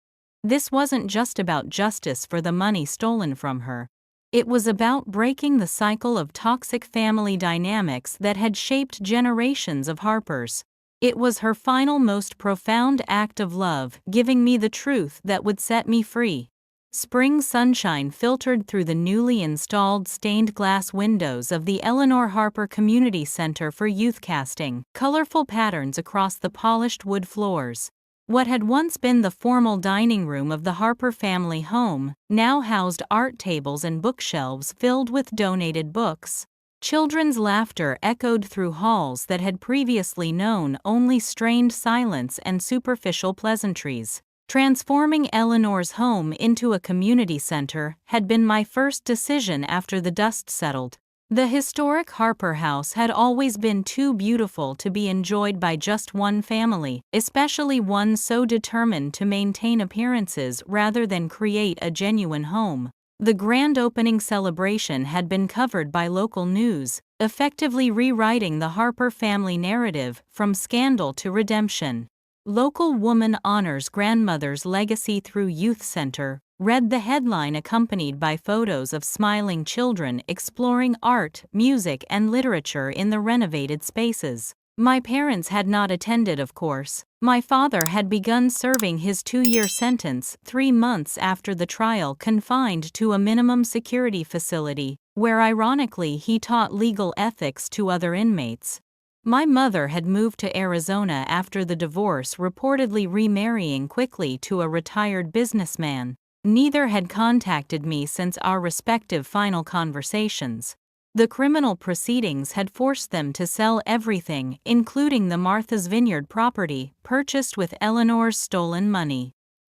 This wasn't just about justice for the money stolen from her. It was about breaking the cycle of toxic family dynamics that had shaped generations of Harpers. It was her final, most profound act of love, giving me the truth that would set me free. Spring sunshine filtered through the newly installed stained glass windows of the Eleanor Harper Community Center for Youth, casting colorful patterns across the polished wood floors. What had once been the formal dining room of the Harper family home now housed art tables and bookshelves filled with donated books. Children's laughter echoed through halls that had previously known only strained silence and superficial pleasantries. Transforming Eleanor's home into a community center had been my first decision after the dust settled. The historic Harper House had always been too beautiful to be enjoyed by just one family, especially one so determined to maintain appearances rather than create a genuine home. The grand opening celebration had been covered by local news, effectively rewriting the Harper family narrative from scandal to redemption. Local woman honors grandmother's legacy through youth center, read the headline accompanied by photos of smiling children exploring art, music, and literature in the renovated spaces. My parents had not attended, of course. My father had begun serving his 2-year sentence 3 months after the trial, confined to a minimum security facility, where ironically he taught legal ethics to other inmates. My mother had moved to Arizona after the divorce, reportedly remarrying quickly to a retired businessman. Neither had contacted me since our respective final conversations. The criminal proceedings had forced them to sell everything, including the Martha's Vineyard property, purchased with Eleanor's stolen money.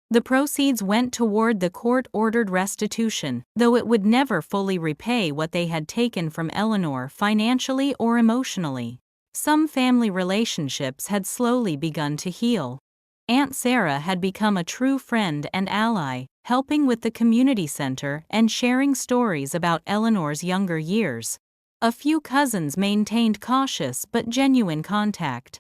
The proceeds went toward the court-ordered restitution, though it would never fully repay what they had taken from Eleanor financially or emotionally. Some family relationships had slowly begun to heal. Aunt Sarah had become a true friend and ally, helping with the community center and sharing stories about Eleanor's younger years. A few cousins maintained cautious but genuine contact.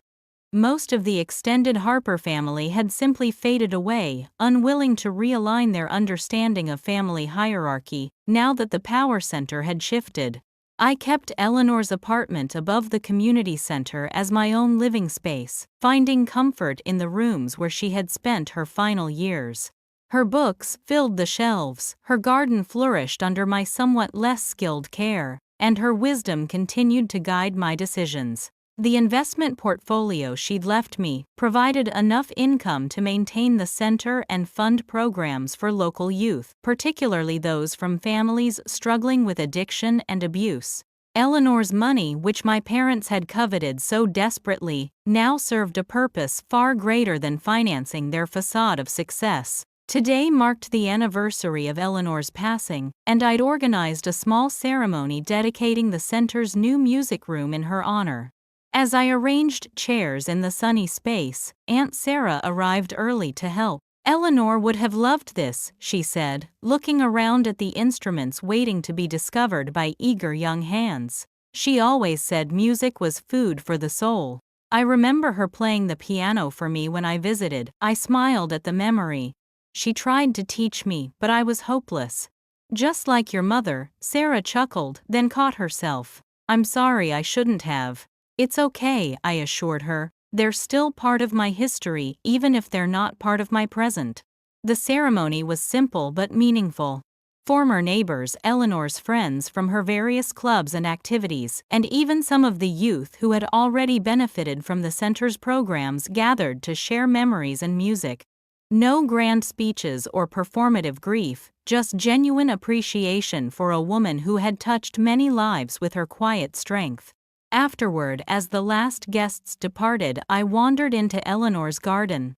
Most of the extended Harper family had simply faded away, unwilling to realign their understanding of family hierarchy, now that the power center had shifted. I kept Eleanor's apartment above the community center as my own living space, finding comfort in the rooms where she had spent her final years. Her books filled the shelves, her garden flourished under my somewhat less skilled care, and her wisdom continued to guide my decisions. The investment portfolio she'd left me provided enough income to maintain the center and fund programs for local youth, particularly those from families struggling with addiction and abuse. Eleanor's money, which my parents had coveted so desperately, now served a purpose far greater than financing their facade of success. Today marked the anniversary of Eleanor's passing, and I'd organized a small ceremony dedicating the center's new music room in her honor. As I arranged chairs in the sunny space, Aunt Sarah arrived early to help. "Eleanor would have loved this," she said, looking around at the instruments waiting to be discovered by eager young hands. She always said music was food for the soul. I remember her playing the piano for me when I visited. I smiled at the memory. She tried to teach me, but I was hopeless. "Just like your mother," Sarah chuckled, then caught herself. "I'm sorry, I shouldn't have." "It's okay," I assured her. "They're still part of my history, even if they're not part of my present." The ceremony was simple but meaningful. Former neighbors, Eleanor's friends from her various clubs and activities, and even some of the youth who had already benefited from the center's programs gathered to share memories and music. No grand speeches or performative grief, just genuine appreciation for a woman who had touched many lives with her quiet strength. Afterward, as the last guests departed, I wandered into Eleanor's garden.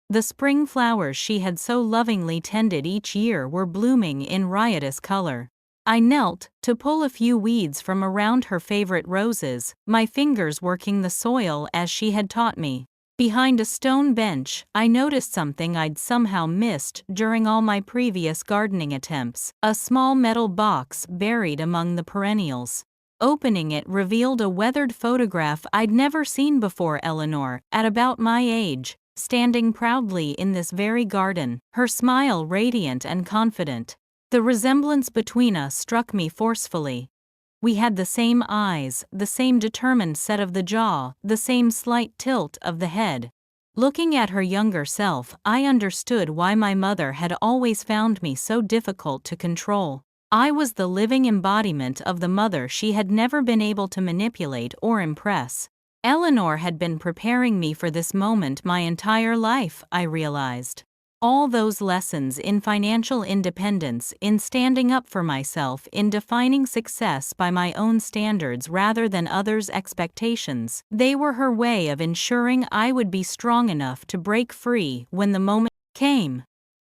The spring flowers she had so lovingly tended each year were blooming in riotous color. I knelt to pull a few weeds from around her favorite roses, my fingers working the soil as she had taught me. Behind a stone bench, I noticed something I'd somehow missed during all my previous gardening attempts: a small metal box buried among the perennials. Opening it revealed a weathered photograph I'd never seen before. Eleanor, at about my age, standing proudly in this very garden, her smile radiant and confident. The resemblance between us struck me forcefully. We had the same eyes, the same determined set of the jaw, the same slight tilt of the head. Looking at her younger self, I understood why my mother had always found me so difficult to control. I was the living embodiment of the mother she had never been able to manipulate or impress. Eleanor had been preparing me for this moment my entire life, I realized. All those lessons in financial independence, in standing up for myself, in defining success by my own standards rather than others' expectations, they were her way of ensuring I would be strong enough to break free when the moment came.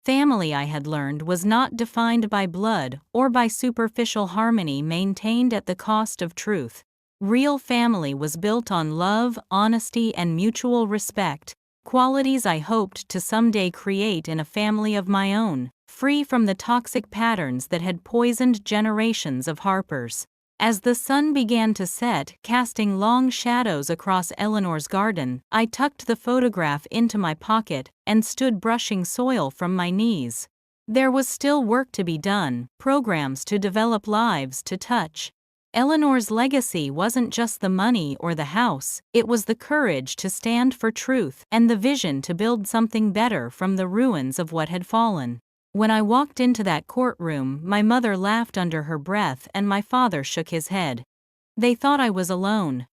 Family, I had learned, was not defined by blood or by superficial harmony maintained at the cost of truth. Real family was built on love, honesty, and mutual respect, qualities I hoped to someday create in a family of my own, free from the toxic patterns that had poisoned generations of Harpers. As the sun began to set, casting long shadows across Eleanor's garden, I tucked the photograph into my pocket and stood brushing soil from my knees. There was still work to be done, programs to develop, lives to touch. Eleanor's legacy wasn't just the money or the house, it was the courage to stand for truth and the vision to build something better from the ruins of what had fallen. When I walked into that courtroom, my mother laughed under her breath and my father shook his head. They thought I was alone.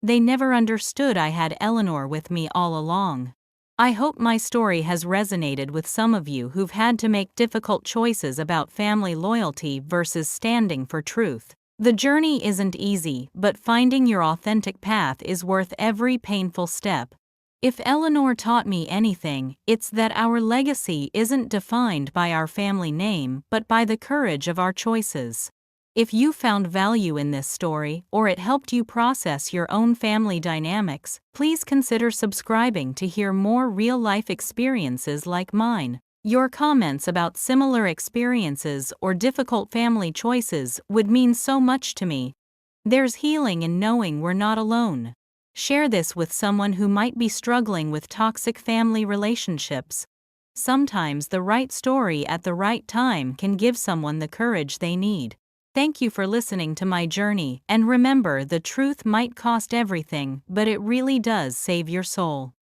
They never understood I had Eleanor with me all along. I hope my story has resonated with some of you who've had to make difficult choices about family loyalty versus standing for truth. The journey isn't easy, but finding your authentic path is worth every painful step. If Eleanor taught me anything, it's that our legacy isn't defined by our family name but by the courage of our choices. If you found value in this story, or it helped you process your own family dynamics, please consider subscribing to hear more real-life experiences like mine. Your comments about similar experiences or difficult family choices would mean so much to me. There's healing in knowing we're not alone. Share this with someone who might be struggling with toxic family relationships. Sometimes the right story at the right time can give someone the courage they need. Thank you for listening to my journey, and remember, the truth might cost everything, but it really does save your soul.